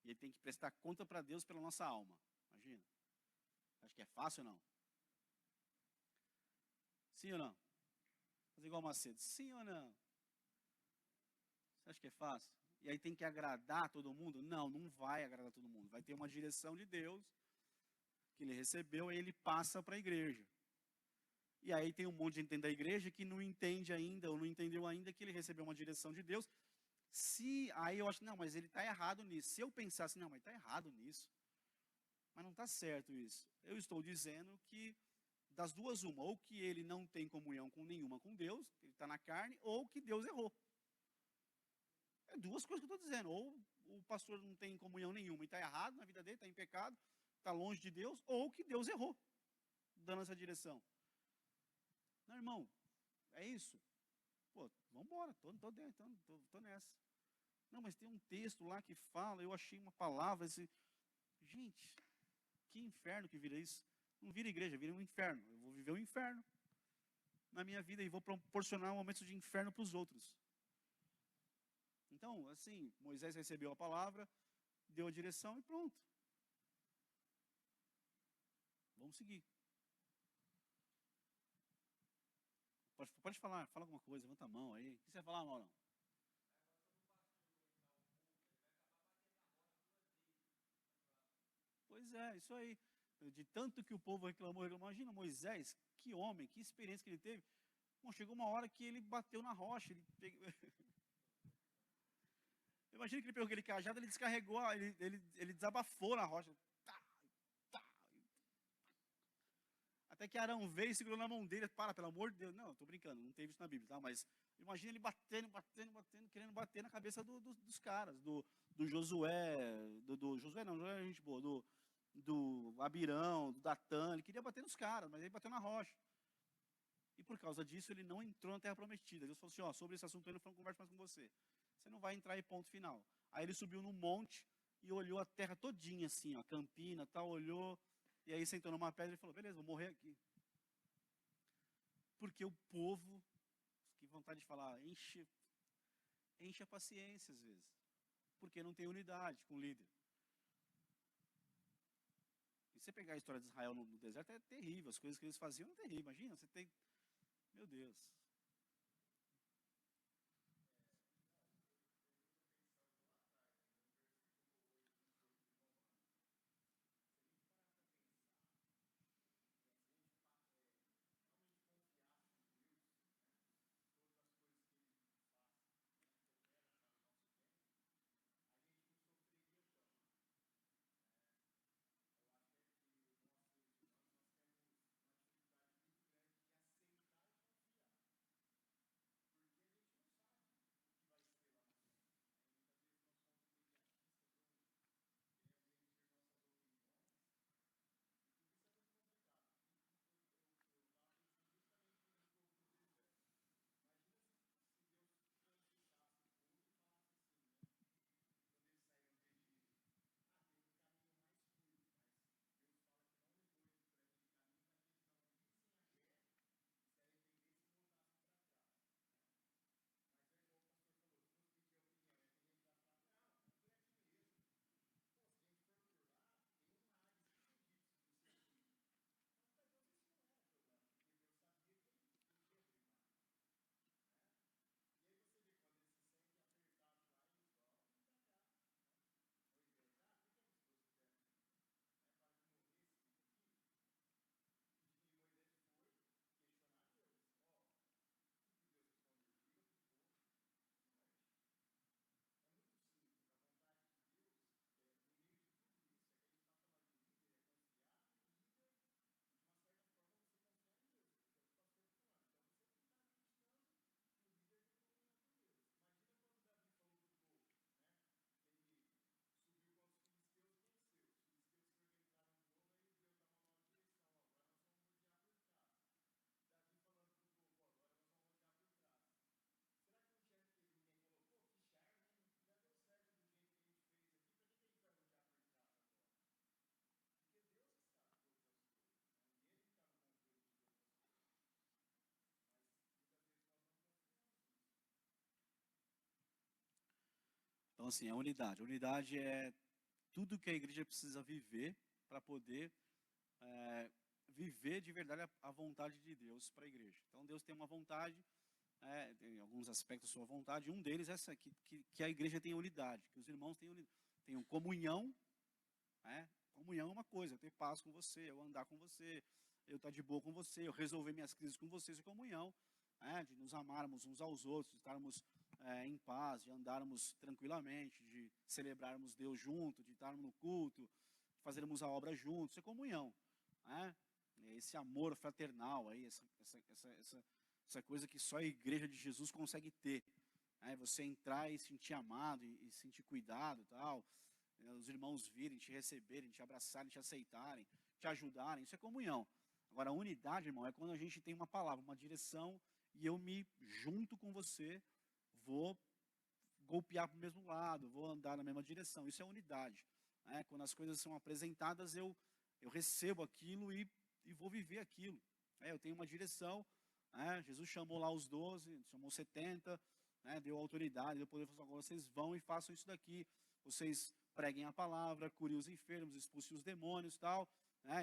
E ele tem que prestar conta para Deus pela nossa alma. Imagina. Acho que é fácil ou não? Sim ou não? Fazer igual Macedo. Sim ou não? Você acha que é fácil? E aí tem que agradar todo mundo? Não, não vai agradar todo mundo. Vai ter uma direção de Deus que ele recebeu e ele passa para a igreja. E aí tem um monte de gente dentro da igreja que não entende ainda, ou não entendeu ainda que ele recebeu uma direção de Deus. Aí eu acho, não, mas ele está errado nisso. Se eu pensasse, não, mas está errado nisso. Mas não está certo isso. Eu estou dizendo que das duas uma, ou que ele não tem comunhão com nenhuma com Deus, ele está na carne, ou que Deus errou. É duas coisas que eu estou dizendo. Ou o pastor não tem comunhão nenhuma e está errado na vida dele, está em pecado, está longe de Deus, ou que Deus errou, dando essa direção. Não, irmão, é isso. Pô, vamos embora, estou dentro, estou nessa. Não, mas tem um texto lá que fala, eu achei uma palavra, gente, que inferno que vira isso. Não vira igreja, vira um inferno. Eu vou viver um inferno na minha vida e vou proporcionar momentos de inferno para os outros. Então, assim, Moisés recebeu a palavra, deu a direção e pronto. Vamos seguir. Pode falar, fala alguma coisa, levanta a mão aí. O que você vai falar, Maurão? Pois é, isso aí. De tanto que o povo reclamou. Imagina Moisés, que homem, que experiência que ele teve. Bom, chegou uma hora que ele bateu na rocha. Imagina que ele pegou aquele cajado, ele descarregou, ele desabafou na rocha. Tá, tá. Até que Arão veio e segurou na mão dele. Pelo amor de Deus. Não, estou brincando, não teve isso na Bíblia, tá? Mas imagina ele batendo, querendo bater na cabeça dos caras. Do Josué, do Josué não, Josué é gente boa, do Abirão, do Datã. Ele queria bater nos caras, mas ele bateu na rocha. E por causa disso, ele não entrou na Terra Prometida. Deus falou assim, ó, sobre esse assunto eu não converso mais com você. Você não vai entrar aí, ponto final. Aí ele subiu no monte e olhou a terra todinha, assim, ó, Campina, tal, olhou, e aí sentou numa pedra e falou, beleza, vou morrer aqui. Porque o povo, que vontade de falar, enche a paciência às vezes. Porque não tem unidade com o líder. E você pegar a história de Israel no deserto é terrível, as coisas que eles faziam eram terríveis. Imagina, você tem, meu Deus. Então, assim, a unidade. A unidade é tudo que a igreja precisa viver para poder viver de verdade a vontade de Deus para a igreja. Então, Deus tem uma vontade, tem alguns aspectos da sua vontade, e um deles é essa, que a igreja tenha unidade, que os irmãos tenham comunhão. Comunhão é uma coisa, eu ter paz com você, eu andar com você, eu estar de boa com você, eu resolver minhas crises com você, isso é comunhão, de nos amarmos uns aos outros, de estarmos em paz, de andarmos tranquilamente, de celebrarmos Deus junto, de estarmos no culto, de fazermos a obra juntos, isso é comunhão. Esse amor fraternal, aí, essa coisa que só a igreja de Jesus consegue ter. Você entrar e sentir amado, e sentir cuidado e tal, os irmãos virem, te receberem, te abraçarem, te aceitarem, te ajudarem, isso é comunhão. Agora, a unidade, irmão, é quando a gente tem uma palavra, uma direção, e eu me junto com você, vou golpear para o mesmo lado, vou andar na mesma direção. Isso é unidade. Quando as coisas são apresentadas, eu recebo aquilo e vou viver aquilo. Eu tenho uma direção. Jesus chamou lá os 12, chamou 70, deu autoridade, deu poder, agora vocês vão e façam isso daqui. Vocês preguem a palavra, curem os enfermos, expulsem os demônios e tal.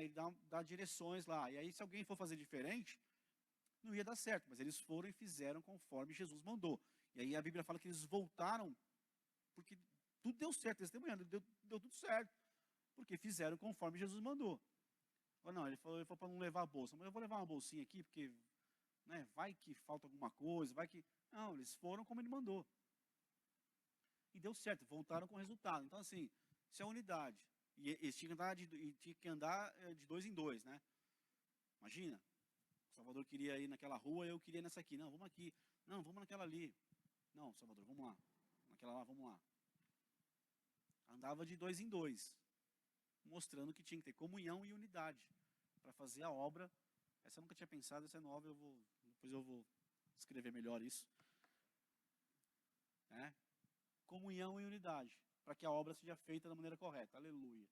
E dá direções lá. E aí, se alguém for fazer diferente, não ia dar certo. Mas eles foram e fizeram conforme Jesus mandou. E aí a Bíblia fala que eles voltaram, porque tudo deu certo, testemunhando, deu tudo certo. Porque fizeram conforme Jesus mandou. Ou não, ele falou para não levar a bolsa. Mas eu vou levar uma bolsinha aqui, porque vai que falta alguma coisa, vai que... Não, eles foram como ele mandou. E deu certo, voltaram com resultado. Então, assim, isso é unidade. E eles tinham que andar de 2 em 2, né? Imagina, o Salvador queria ir naquela rua, eu queria ir nessa aqui. Não, vamos aqui. Não, vamos naquela ali. Não, Salvador, vamos lá. Naquela lá, vamos lá. Andava de 2 em 2, mostrando que tinha que ter comunhão e unidade para fazer a obra. Essa eu nunca tinha pensado, essa é nova, depois eu vou escrever melhor isso. Comunhão e unidade, para que a obra seja feita da maneira correta. Aleluia.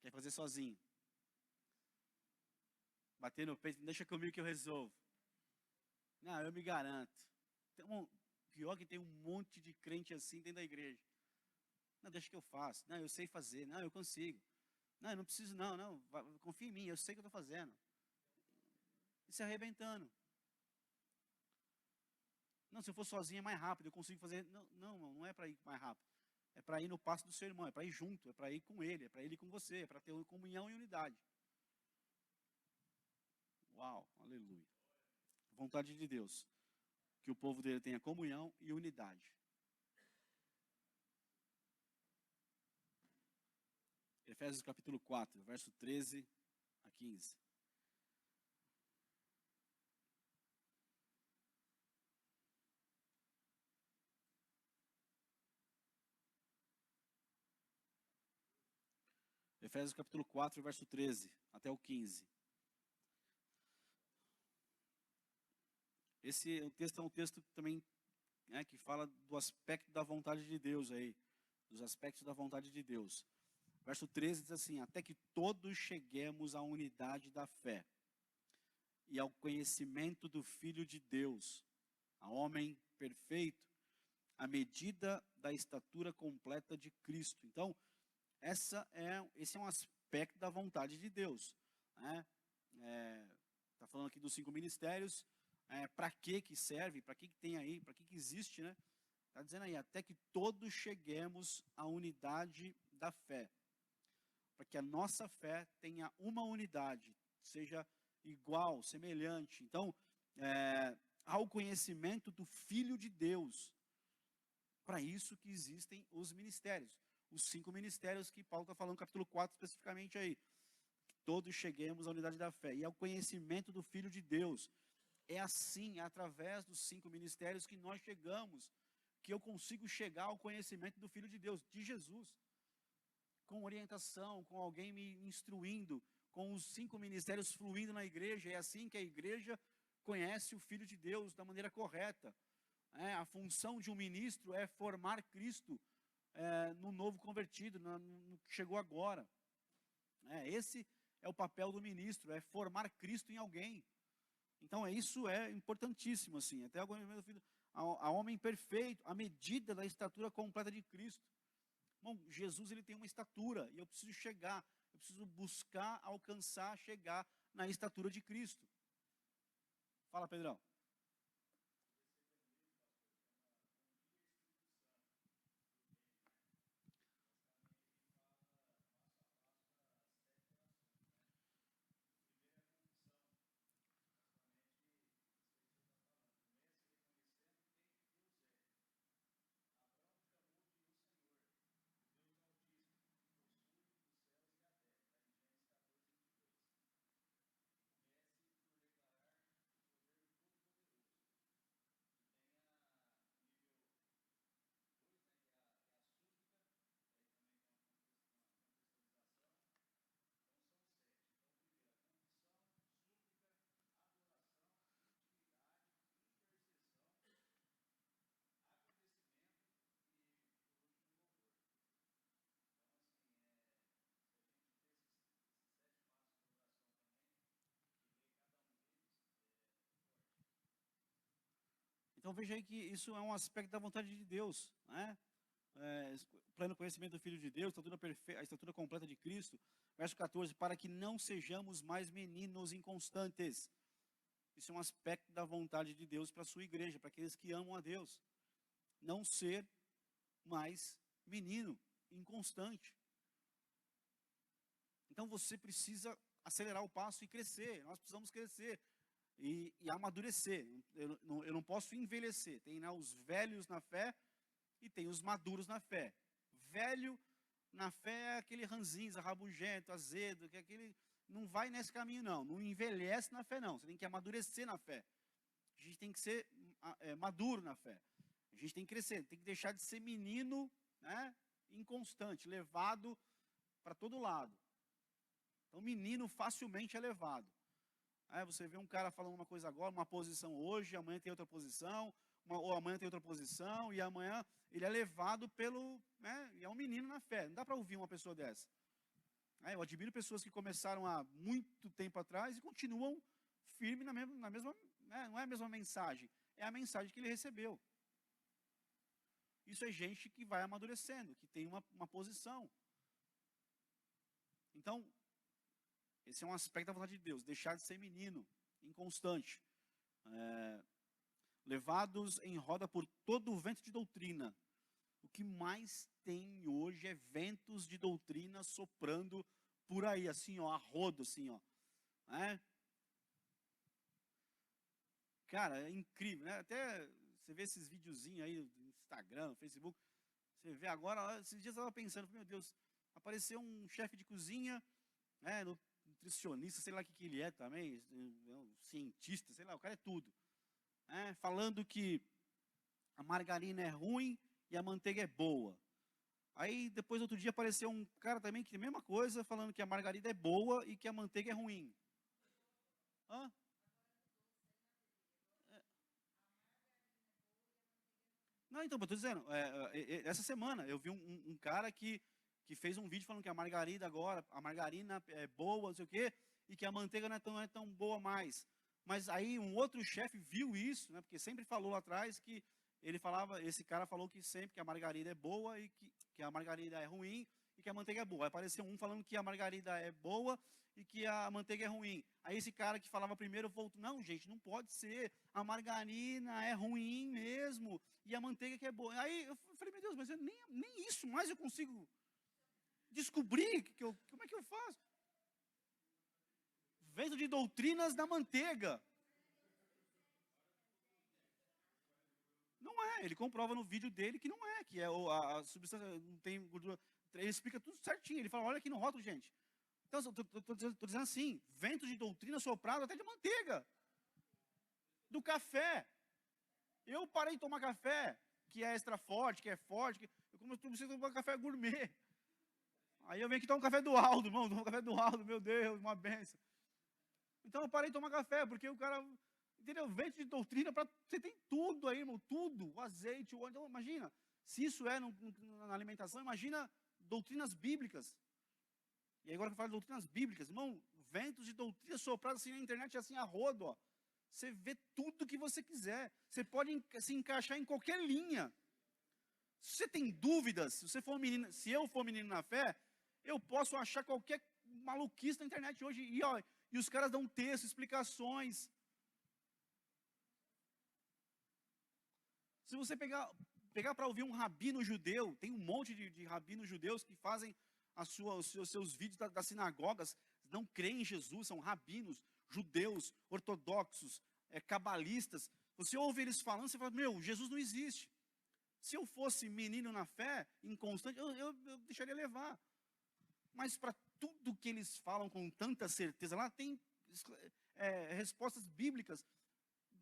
Quer fazer sozinho? Bater no peito, deixa comigo que eu resolvo. Não, eu me garanto. Pior que tem um monte de crente assim dentro da igreja. Não, deixa que eu faço. Não, eu sei fazer. Não, eu consigo. Não, eu não preciso não. Confia em mim, eu sei o que eu estou fazendo. E se arrebentando. Não, se eu for sozinho é mais rápido, eu consigo fazer. Não é para ir mais rápido. É para ir no passo do seu irmão, é para ir junto, é para ir com ele, é para ele ir com você, é para ter comunhão e unidade. Uau, aleluia. Vontade de Deus, que o povo dele tenha comunhão e unidade. Efésios capítulo 4, verso 13 a 15. Efésios capítulo 4, verso 13 até o 15. O texto é um texto também que fala do aspecto da vontade de Deus aí, dos aspectos da vontade de Deus. Verso 13 diz assim: até que todos cheguemos à unidade da fé e ao conhecimento do Filho de Deus, a homem perfeito, à medida da estatura completa de Cristo. Então, esse é um aspecto da vontade de Deus. Está falando aqui dos 5 ministérios. Para que serve? Para que tem aí? Para que existe, né? Está dizendo aí, até que todos cheguemos à unidade da fé. Para que a nossa fé tenha uma unidade, seja igual, semelhante. Então, ao conhecimento do Filho de Deus. Para isso que existem os ministérios. Os 5 ministérios que Paulo está falando no capítulo 4 especificamente aí. Que todos cheguemos à unidade da fé. E ao conhecimento do Filho de Deus. É assim, através dos 5 ministérios que nós chegamos, que eu consigo chegar ao conhecimento do Filho de Deus, de Jesus. Com orientação, com alguém me instruindo, com os 5 ministérios fluindo na igreja. É assim que a igreja conhece o Filho de Deus da maneira correta. A função de um ministro é formar Cristo no novo convertido, no que chegou agora. Esse é o papel do ministro, é formar Cristo em alguém. Então isso é importantíssimo, assim. Até agora, a homem perfeito, à medida da estatura completa de Cristo. Bom, Jesus ele tem uma estatura e eu preciso chegar, eu preciso buscar, alcançar, chegar na estatura de Cristo. Fala, Pedrão. Então veja aí que isso é um aspecto da vontade de Deus, né? Pleno conhecimento do Filho de Deus, estatura perfeita, a estatura completa de Cristo. Verso 14, para que não sejamos mais meninos inconstantes. Isso é um aspecto da vontade de Deus para a sua igreja, para aqueles que amam a Deus. Não ser mais menino, inconstante. Então você precisa acelerar o passo e crescer. Nós precisamos crescer e amadurecer. Eu não posso envelhecer. Tem, né, os velhos na fé e tem os maduros na fé. Velho na fé é aquele ranzinza, rabugento, azedo, que é aquele não vai nesse caminho não. Não envelhece na fé não. Você tem que amadurecer na fé. A gente tem que ser maduro na fé. A gente tem que crescer, tem que deixar de ser menino, né, inconstante, levado para todo lado. Então, menino facilmente é levado. Você vê um cara falando uma coisa agora, uma posição hoje, amanhã tem outra posição, ou amanhã tem outra posição, e amanhã ele é levado pelo... né, e é um menino na fé. Não dá para ouvir uma pessoa dessa. Eu admiro pessoas que começaram há muito tempo atrás e continuam firmes na mesma né, não é a mesma mensagem, é a mensagem que ele recebeu. Isso é gente que vai amadurecendo, que tem uma posição. Então, esse é um aspecto da vontade de Deus, deixar de ser menino, inconstante. Levados em roda por todo o vento de doutrina. O que mais tem hoje é ventos de doutrina soprando por aí, assim, ó, a rodo, assim, ó. Cara, é incrível, né? Até você vê esses videozinhos aí no Instagram, no Facebook, você vê agora, esses dias eu estava pensando, meu Deus, apareceu um chefe de cozinha, né, nutricionista, sei lá o que ele é também, um cientista, sei lá, o cara é tudo. Falando que a margarina é ruim e a manteiga é boa. Aí depois outro dia apareceu um cara também que a mesma coisa, falando que a margarina é boa e que a manteiga é ruim. Hã? Não, então, eu estou dizendo, essa semana eu vi um cara que fez um vídeo falando que a margarina agora, a margarina é boa, não sei o quê, e que a manteiga não é tão boa mais. Mas aí um outro chefe viu isso, né, porque sempre falou lá atrás que esse cara falou que sempre que a margarina é boa e que a margarina é ruim e que a manteiga é boa. Aí apareceu um falando que a margarina é boa e que a manteiga é ruim. Aí esse cara que falava primeiro voltou, não, gente, não pode ser, a margarina é ruim mesmo e a manteiga que é boa. Aí eu falei, meu Deus, mas nem isso mais eu consigo descobrir, como é que eu faço? Vento de doutrinas da manteiga. Não é, ele comprova no vídeo dele que não é, que a substância não tem gordura. Ele explica tudo certinho, ele fala, olha aqui no rótulo, gente. Então, estou dizendo assim, vento de doutrina soprado até de manteiga. Do café. Eu parei de tomar café, que é extra forte, que é forte, eu comecei a tomar café gourmet. Aí eu venho aqui tomar um café do Aldo, irmão, tomar um café do Aldo, meu Deus, uma benção. Então eu parei de tomar café, porque o cara, entendeu? Vento de doutrina, você tem tudo aí, irmão, tudo, o azeite, o óleo. Então, imagina, se isso é na alimentação, imagina doutrinas bíblicas. E agora que eu falo de doutrinas bíblicas, irmão, ventos de doutrina soprados assim na internet, assim a rodo, ó. Você vê tudo que você quiser. Você pode se encaixar em qualquer linha. Se você tem dúvidas, se eu for menino na fé, eu posso achar qualquer maluquice na internet hoje. E os caras dão texto, explicações. Se você pegar para ouvir um rabino judeu, tem um monte de rabinos judeus que fazem os seus vídeos das sinagogas, não creem em Jesus, são rabinos judeus, ortodoxos, cabalistas. Você ouve eles falando, você fala, meu, Jesus não existe. Se eu fosse menino na fé, inconstante, eu deixaria levar. Mas para tudo que eles falam com tanta certeza, lá tem respostas bíblicas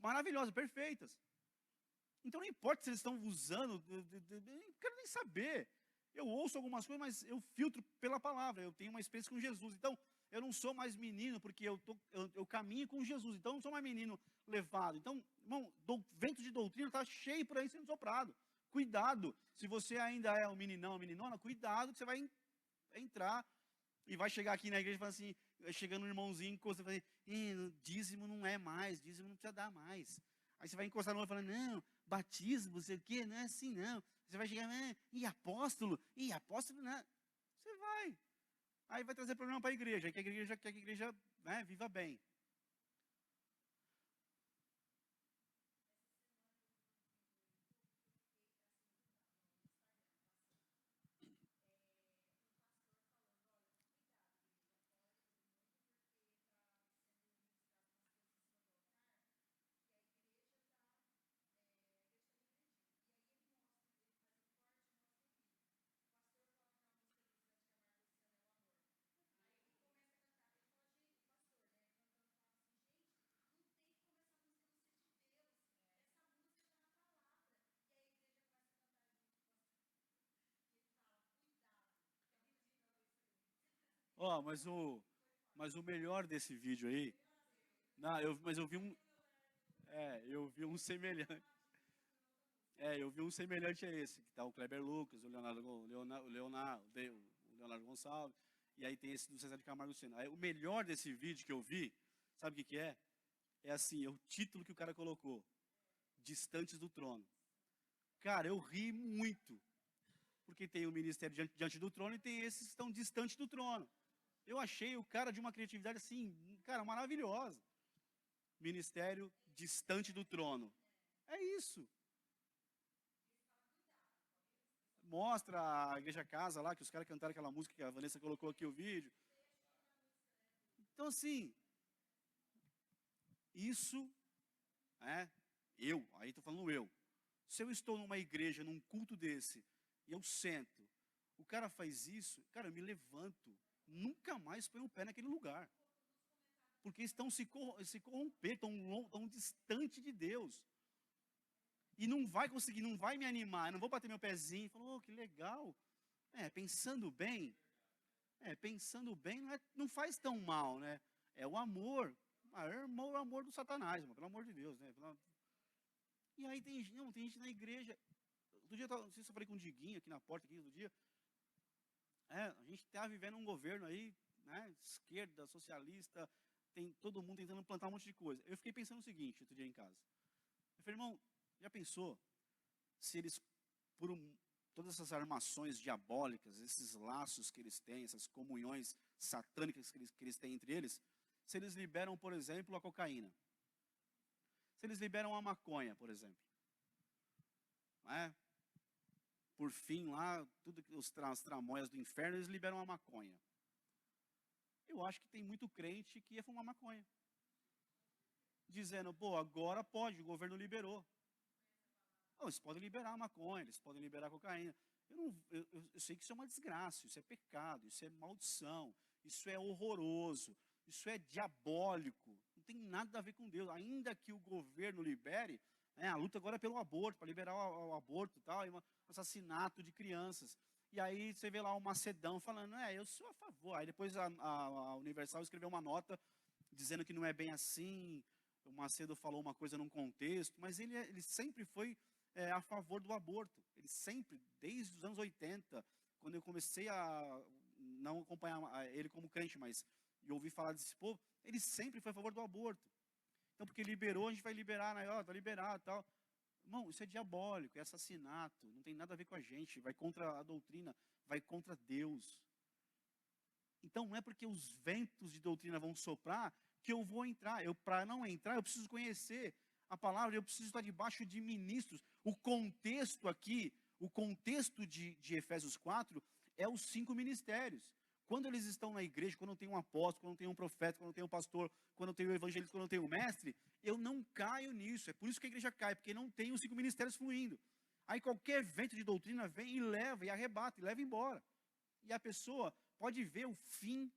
maravilhosas, perfeitas. Então não importa se eles estão usando, eu não quero nem saber. Eu ouço algumas coisas, mas eu filtro pela palavra, eu tenho uma experiência com Jesus. Então, eu não sou mais menino, porque eu caminho com Jesus. Então, eu não sou mais menino levado. Então, irmão, vento de doutrina está cheio por aí sendo soprado. Cuidado, se você ainda é um meninão, meninona, cuidado que você vai entrar e vai chegar aqui na igreja e falar assim, chegando um irmãozinho, você vai dizer, dízimo não é mais, dízimo não precisa dar mais. Aí você vai encostar no outro e falar, não, batismo, não sei o quê, não é assim não. Você vai chegar, e apóstolo não. Você vai. Aí vai trazer problema para a igreja, aí que a igreja quer que a igreja viva bem. Ó, mas o melhor desse vídeo aí, não, mas eu vi um semelhante. Eu vi um semelhante a esse, que tá o Kleber Lucas, o Leonardo Gonçalves, e aí tem esse do César de Camargo Luciano. Aí, o melhor desse vídeo que eu vi, sabe o que é? É assim, é o título que o cara colocou, Distantes do Trono. Cara, eu ri muito, porque tem o ministério diante do trono e tem esses que estão distantes do trono. Eu achei o cara de uma criatividade assim, cara, maravilhosa. Ministério distante do trono. É isso. Mostra a igreja casa lá, que os caras cantaram aquela música que a Vanessa colocou aqui o vídeo. Então, assim, isso, aí estou falando eu. Se eu estou numa igreja, num culto desse, e eu sento, o cara faz isso, cara, eu me levanto, nunca mais põe o pé naquele lugar. Porque estão se corromper, estão distante de Deus. E não vai conseguir, não vai me animar, eu não vou bater meu pezinho e falar, que legal. Pensando bem, não faz tão mal, né? É o amor, o amor do Satanás, pelo amor de Deus, né? E aí tem gente na igreja. Outro dia, não sei se eu falei com o Diguinho aqui na porta, aqui, outro dia. A gente está vivendo um governo aí, né? Esquerda, socialista, tem todo mundo tentando plantar um monte de coisa. Eu fiquei pensando o seguinte, outro dia em casa. Eu falei, irmão, já pensou se eles, todas essas armações diabólicas, esses laços que eles têm, essas comunhões satânicas que eles têm entre eles, se eles liberam, por exemplo, a cocaína? Se eles liberam a maconha, por exemplo? Por fim, lá, tudo as tramóias do inferno, eles liberam a maconha. Eu acho que tem muito crente que ia fumar maconha. Dizendo, agora pode, o governo liberou. Eles podem liberar a maconha, eles podem liberar a cocaína. Eu sei que isso é uma desgraça, isso é pecado, isso é maldição, isso é horroroso, isso é diabólico. Não tem nada a ver com Deus. Ainda que o governo libere, a luta agora é pelo aborto, para liberar o aborto e tal, e o assassinato de crianças. E aí você vê lá o Macedão falando, eu sou a favor. Aí depois a Universal escreveu uma nota dizendo que não é bem assim. O Macedo falou uma coisa num contexto, mas ele sempre foi a favor do aborto. Ele sempre, desde os anos 80, quando eu comecei a não acompanhar ele como crente, mas eu ouvi falar desse povo, ele sempre foi a favor do aborto. Então, porque liberou, a gente vai liberar, né? Ó, tá liberado e tal. Irmão, isso é diabólico, é assassinato, não tem nada a ver com a gente, vai contra a doutrina, vai contra Deus. Então, não é porque os ventos de doutrina vão soprar que eu vou entrar. Para não entrar, eu preciso conhecer a palavra, eu preciso estar debaixo de ministros. O contexto aqui, o contexto de Efésios 4 é os 5 ministérios. Quando eles estão na igreja, quando tem um apóstolo, quando tem um profeta, quando tem um pastor, quando tem um evangelista, quando tem um mestre, eu não caio nisso. É por isso que a igreja cai, porque não tem os 5 ministérios fluindo. Aí qualquer vento de doutrina vem e leva, e arrebata, e leva embora. E a pessoa pode ver o fim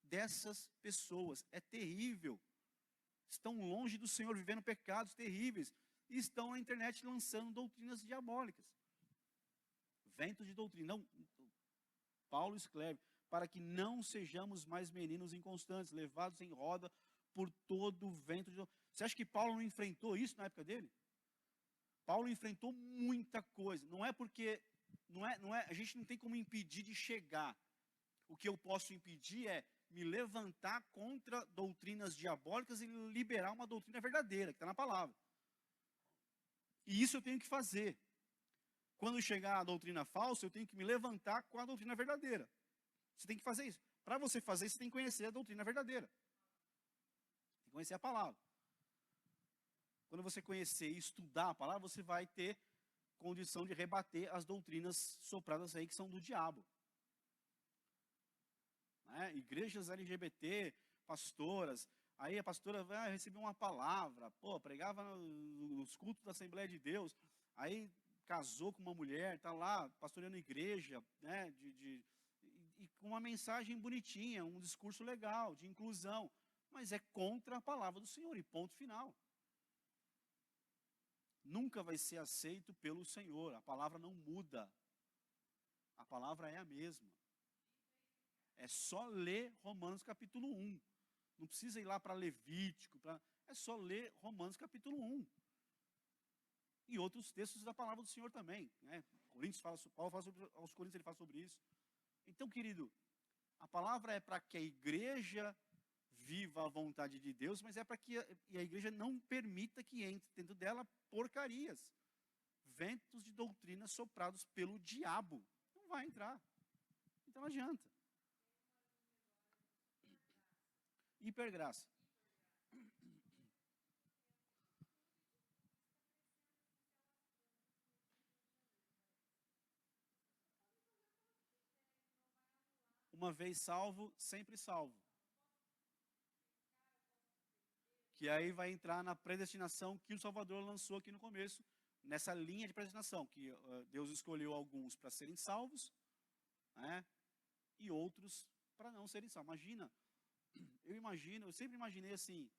dessas pessoas. É terrível. Estão longe do Senhor, vivendo pecados terríveis. E estão na internet lançando doutrinas diabólicas. Ventos de doutrina. Não, Paulo escreve, para que não sejamos mais meninos inconstantes, levados em roda por todo o vento de doutrina. Você acha que Paulo não enfrentou isso na época dele? Paulo enfrentou muita coisa. Não é porque, a gente não tem como impedir de chegar. O que eu posso impedir é me levantar contra doutrinas diabólicas e liberar uma doutrina verdadeira, que está na palavra. E isso eu tenho que fazer. Quando chegar a doutrina falsa, eu tenho que me levantar com a doutrina verdadeira. Você tem que fazer isso. Para você fazer isso, você tem que conhecer a doutrina verdadeira. Tem que conhecer a palavra. Quando você conhecer e estudar a palavra, você vai ter condição de rebater as doutrinas sopradas aí que são do diabo. Né? Igrejas LGBT, pastoras, aí a pastora recebeu uma palavra, pregava nos cultos da Assembleia de Deus, aí casou com uma mulher, está lá pastoreando igreja, né, e com uma mensagem bonitinha, um discurso legal, de inclusão, mas é contra a palavra do Senhor, e ponto final. Nunca vai ser aceito pelo Senhor, a palavra não muda, a palavra é a mesma. É só ler Romanos capítulo 1. Não precisa ir lá para Levítico. É só ler Romanos capítulo 1. E outros textos da palavra do Senhor também. Né? Paulo fala sobre, aos Coríntios ele fala sobre isso. Então, querido, a palavra é para que a igreja viva a vontade de Deus, mas é para que a igreja não permita que entre dentro dela porcarias. Ventos de doutrina soprados pelo diabo. Não vai entrar. Então não adianta. Hipergraça. Uma vez salvo, sempre salvo. Que aí vai entrar na predestinação que o Salvador lançou aqui no começo, nessa linha de predestinação, que Deus escolheu alguns para serem salvos, né, e outros para não serem salvos. Eu sempre imaginei assim,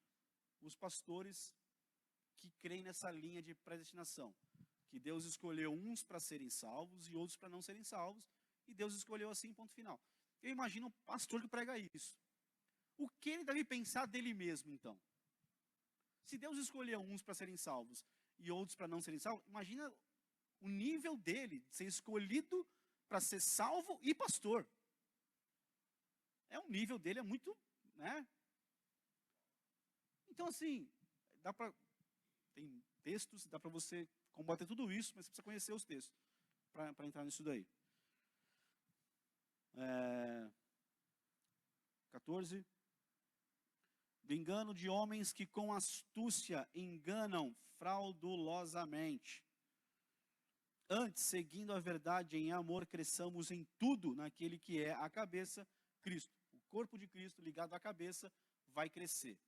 os pastores que creem nessa linha de predestinação, que Deus escolheu uns para serem salvos e outros para não serem salvos, e Deus escolheu assim, ponto final. Eu imagino um pastor que prega isso. O que ele deve pensar dele mesmo, então? Se Deus escolheu uns para serem salvos e outros para não serem salvos, imagina o nível dele de ser escolhido para ser salvo e pastor. O nível dele é muito, né? Então assim, tem textos, dá para você combater tudo isso, mas você precisa conhecer os textos para entrar nisso daí. 14. Do engano de homens que com astúcia enganam fraudulosamente. Antes, seguindo a verdade em amor, cresçamos em tudo naquele que é a cabeça, Cristo. O corpo de Cristo ligado à cabeça vai crescer.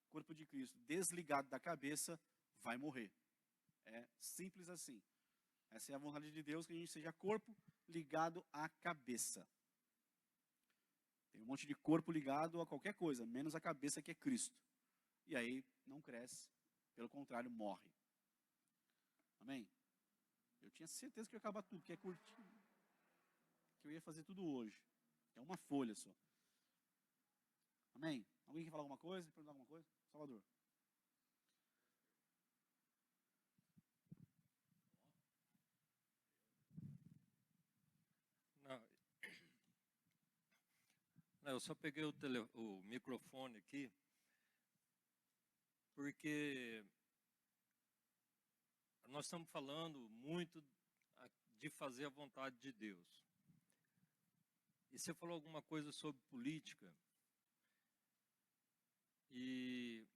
O corpo de Cristo desligado da cabeça vai morrer. É simples assim. Essa é a vontade de Deus, que a gente seja corpo ligado à cabeça. Tem um monte de corpo ligado a qualquer coisa, menos a cabeça que é Cristo. E aí não cresce, pelo contrário, morre. Amém? Eu tinha certeza que eu ia acabar tudo, que é curtinho. Que eu ia fazer tudo hoje. É uma folha só. Amém? Alguém quer falar alguma coisa? Perguntar alguma coisa? Salvador. Não, eu só peguei o microfone aqui porque nós estamos falando muito de fazer a vontade de Deus. E você falou alguma coisa sobre política. E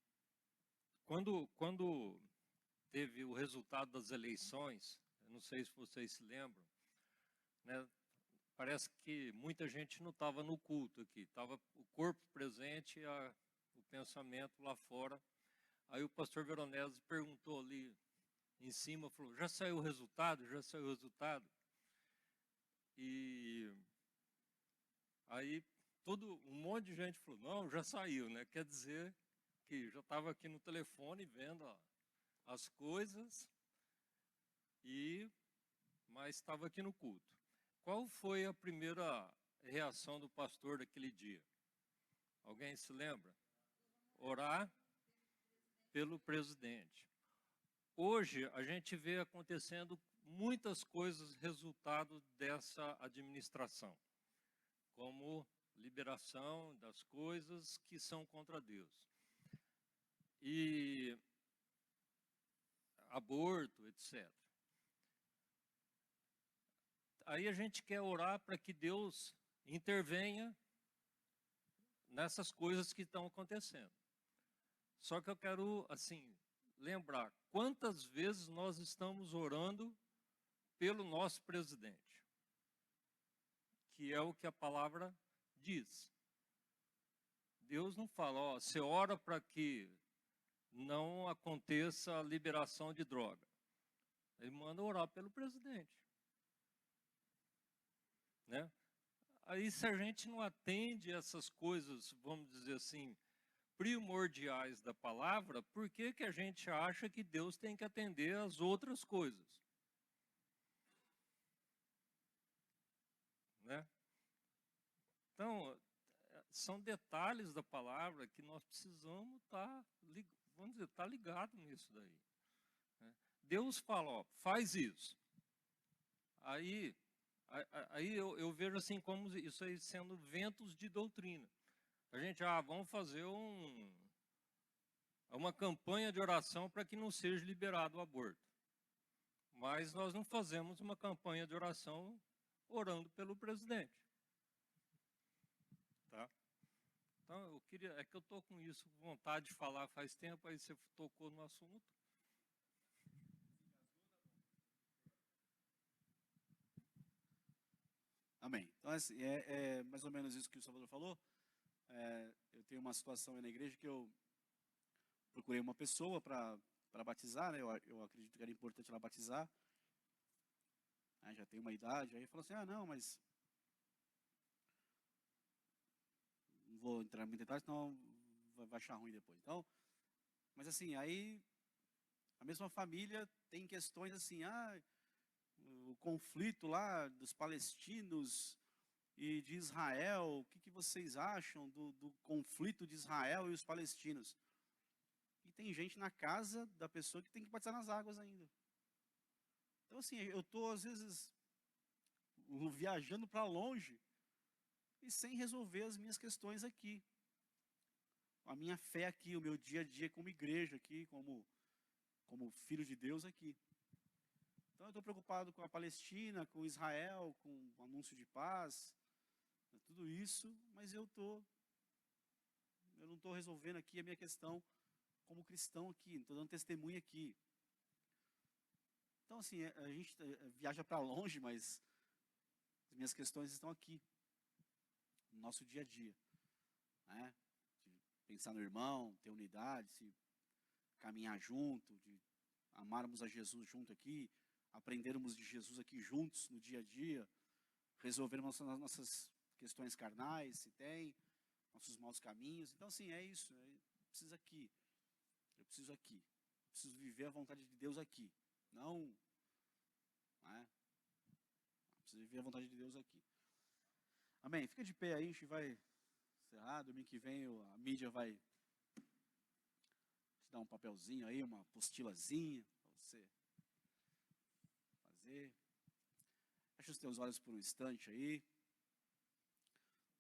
quando teve o resultado das eleições, eu não sei se vocês se lembram, né? Parece que muita gente não estava no culto aqui, estava o corpo presente e o pensamento lá fora. Aí o pastor Veronese perguntou ali em cima, falou, já saiu o resultado? Já saiu o resultado? E aí um monte de gente falou, não, já saiu, né? Quer dizer que já estava aqui no telefone vendo as coisas, mas estava aqui no culto. Qual foi a primeira reação do pastor daquele dia? Alguém se lembra? Orar pelo presidente. Hoje a gente vê acontecendo muitas coisas resultado dessa administração, como liberação das coisas que são contra Deus. E aborto, etc. Aí a gente quer orar para que Deus intervenha nessas coisas que estão acontecendo. Só que eu quero, assim, lembrar quantas vezes nós estamos orando pelo nosso presidente, que é o que a palavra diz. Deus não fala, ó, você ora para que não aconteça a liberação de droga. Ele manda orar pelo presidente. Né? Aí se a gente não atende essas coisas, vamos dizer assim, primordiais da palavra, por que que a gente acha que Deus tem que atender as outras coisas? Né? Então, são detalhes da palavra que nós precisamos estar, vamos dizer, estar ligado nisso daí. Né? Deus fala, ó, faz isso. Aí eu vejo assim como isso aí sendo ventos de doutrina. A gente, vamos fazer uma campanha de oração para que não seja liberado o aborto. Mas nós não fazemos uma campanha de oração orando pelo presidente. Tá? Então, é que eu estou com isso, vontade de falar faz tempo, aí você tocou no assunto. Amém. Então, assim, é mais ou menos isso que o Salvador falou. Eu tenho uma situação aí na igreja que eu procurei uma pessoa para batizar, né? Eu acredito que era importante ela batizar. Aí já tem uma idade. Aí falou assim, não, mas não vou entrar muito em detalhes, senão vai achar ruim depois. Então, mas assim, aí a mesma família tem questões assim, o conflito lá dos palestinos e de Israel, o que vocês acham do conflito de Israel e os palestinos? E tem gente na casa da pessoa que tem que batizar nas águas ainda. Então assim, eu estou às vezes viajando para longe e sem resolver as minhas questões aqui. A minha fé aqui, o meu dia a dia como igreja aqui, como filho de Deus aqui. Então eu estou preocupado com a Palestina, com Israel, com o anúncio de paz, tudo isso, mas eu não estou resolvendo aqui a minha questão como cristão aqui, não estou dando testemunho aqui. Então assim, a gente viaja para longe, mas as minhas questões estão aqui, no nosso dia a dia. Né? De pensar no irmão, ter unidade, se caminhar junto, de amarmos a Jesus junto aqui, aprendermos de Jesus aqui juntos no dia a dia, resolvermos nossas questões carnais, se tem, nossos maus caminhos. Então, assim, é isso. Eu preciso aqui. Eu preciso aqui. Eu preciso viver a vontade de Deus aqui. Não. Eu preciso viver a vontade de Deus aqui. Amém. Fica de pé aí, a gente vai encerrar. Domingo que vem a mídia vai te dar um papelzinho aí, uma apostilazinha para você fazer. Fecha os teus olhos por um instante aí.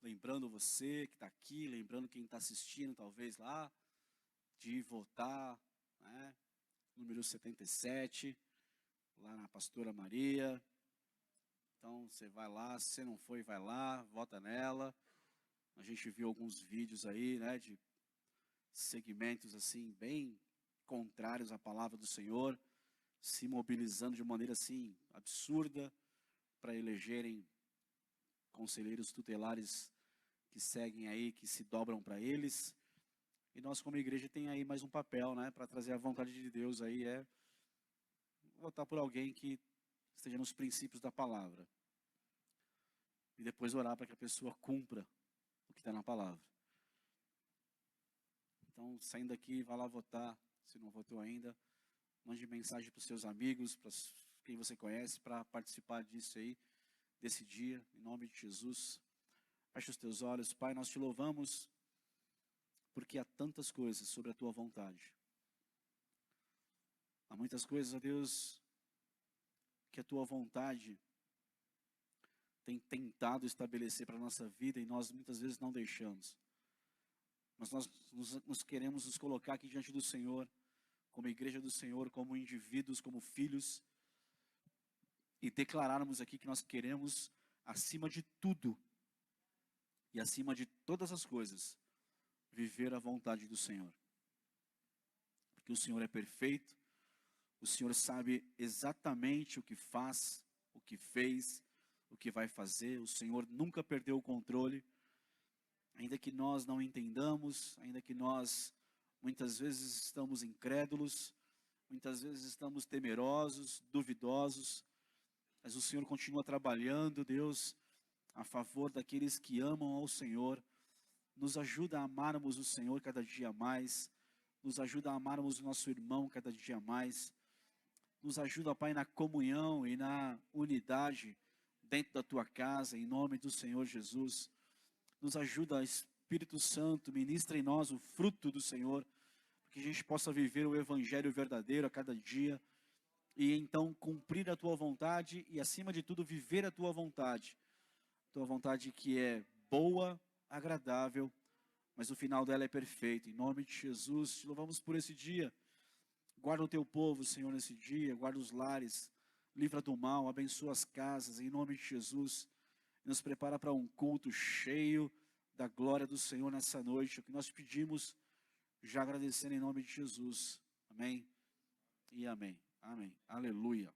Lembrando você que está aqui, lembrando quem está assistindo talvez lá. de votar, né? Número 77, lá na Pastora Maria. Então, você vai lá, se você não foi, vai lá, vota nela. A gente viu alguns vídeos aí, né, de segmentos assim, bem contrários à palavra do Senhor, se mobilizando de maneira assim, absurda, para elegerem conselheiros tutelares que seguem aí, que se dobram para eles. E nós, como igreja, tem aí mais um papel, né, para trazer a vontade de Deus aí, é votar por alguém que esteja nos princípios da palavra. E depois orar para que a pessoa cumpra o que está na palavra. Então, saindo daqui, vá lá votar, se não votou ainda. Mande mensagem para os seus amigos, para quem você conhece, para participar disso aí, desse dia, em nome de Jesus. Feche os teus olhos. Pai, nós te louvamos, porque há tantas coisas sobre a tua vontade. Há muitas coisas, ó Deus, que a tua vontade tem tentado estabelecer para a nossa vida e nós muitas vezes não deixamos. Mas nós nos queremos nos colocar aqui diante do Senhor, como igreja do Senhor, como indivíduos, como filhos, e declararmos aqui que nós queremos, acima de tudo e acima de todas as coisas, viver a vontade do Senhor. Porque o Senhor é perfeito, o Senhor sabe exatamente o que faz, o que fez, o que vai fazer. O Senhor nunca perdeu o controle, ainda que nós não entendamos, ainda que nós muitas vezes estamos incrédulos, muitas vezes estamos temerosos, duvidosos, mas o Senhor continua trabalhando, Deus, a favor daqueles que amam ao Senhor. Nos ajuda a amarmos o Senhor cada dia mais, nos ajuda a amarmos o nosso irmão cada dia mais, nos ajuda, Pai, na comunhão e na unidade dentro da tua casa, em nome do Senhor Jesus. Nos ajuda, Espírito Santo, ministra em nós o fruto do Senhor, que a gente possa viver o Evangelho verdadeiro a cada dia, e então cumprir a tua vontade, e acima de tudo viver a tua vontade que é boa, agradável, mas o final dela é perfeito. Em nome de Jesus, te louvamos por esse dia. Guarda o teu povo, Senhor, nesse dia, guarda os lares, livra do mal, abençoa as casas, em nome de Jesus, nos prepara para um culto cheio da glória do Senhor nessa noite. O que nós pedimos, já agradecendo em nome de Jesus. Amém e amém. Amém. Aleluia.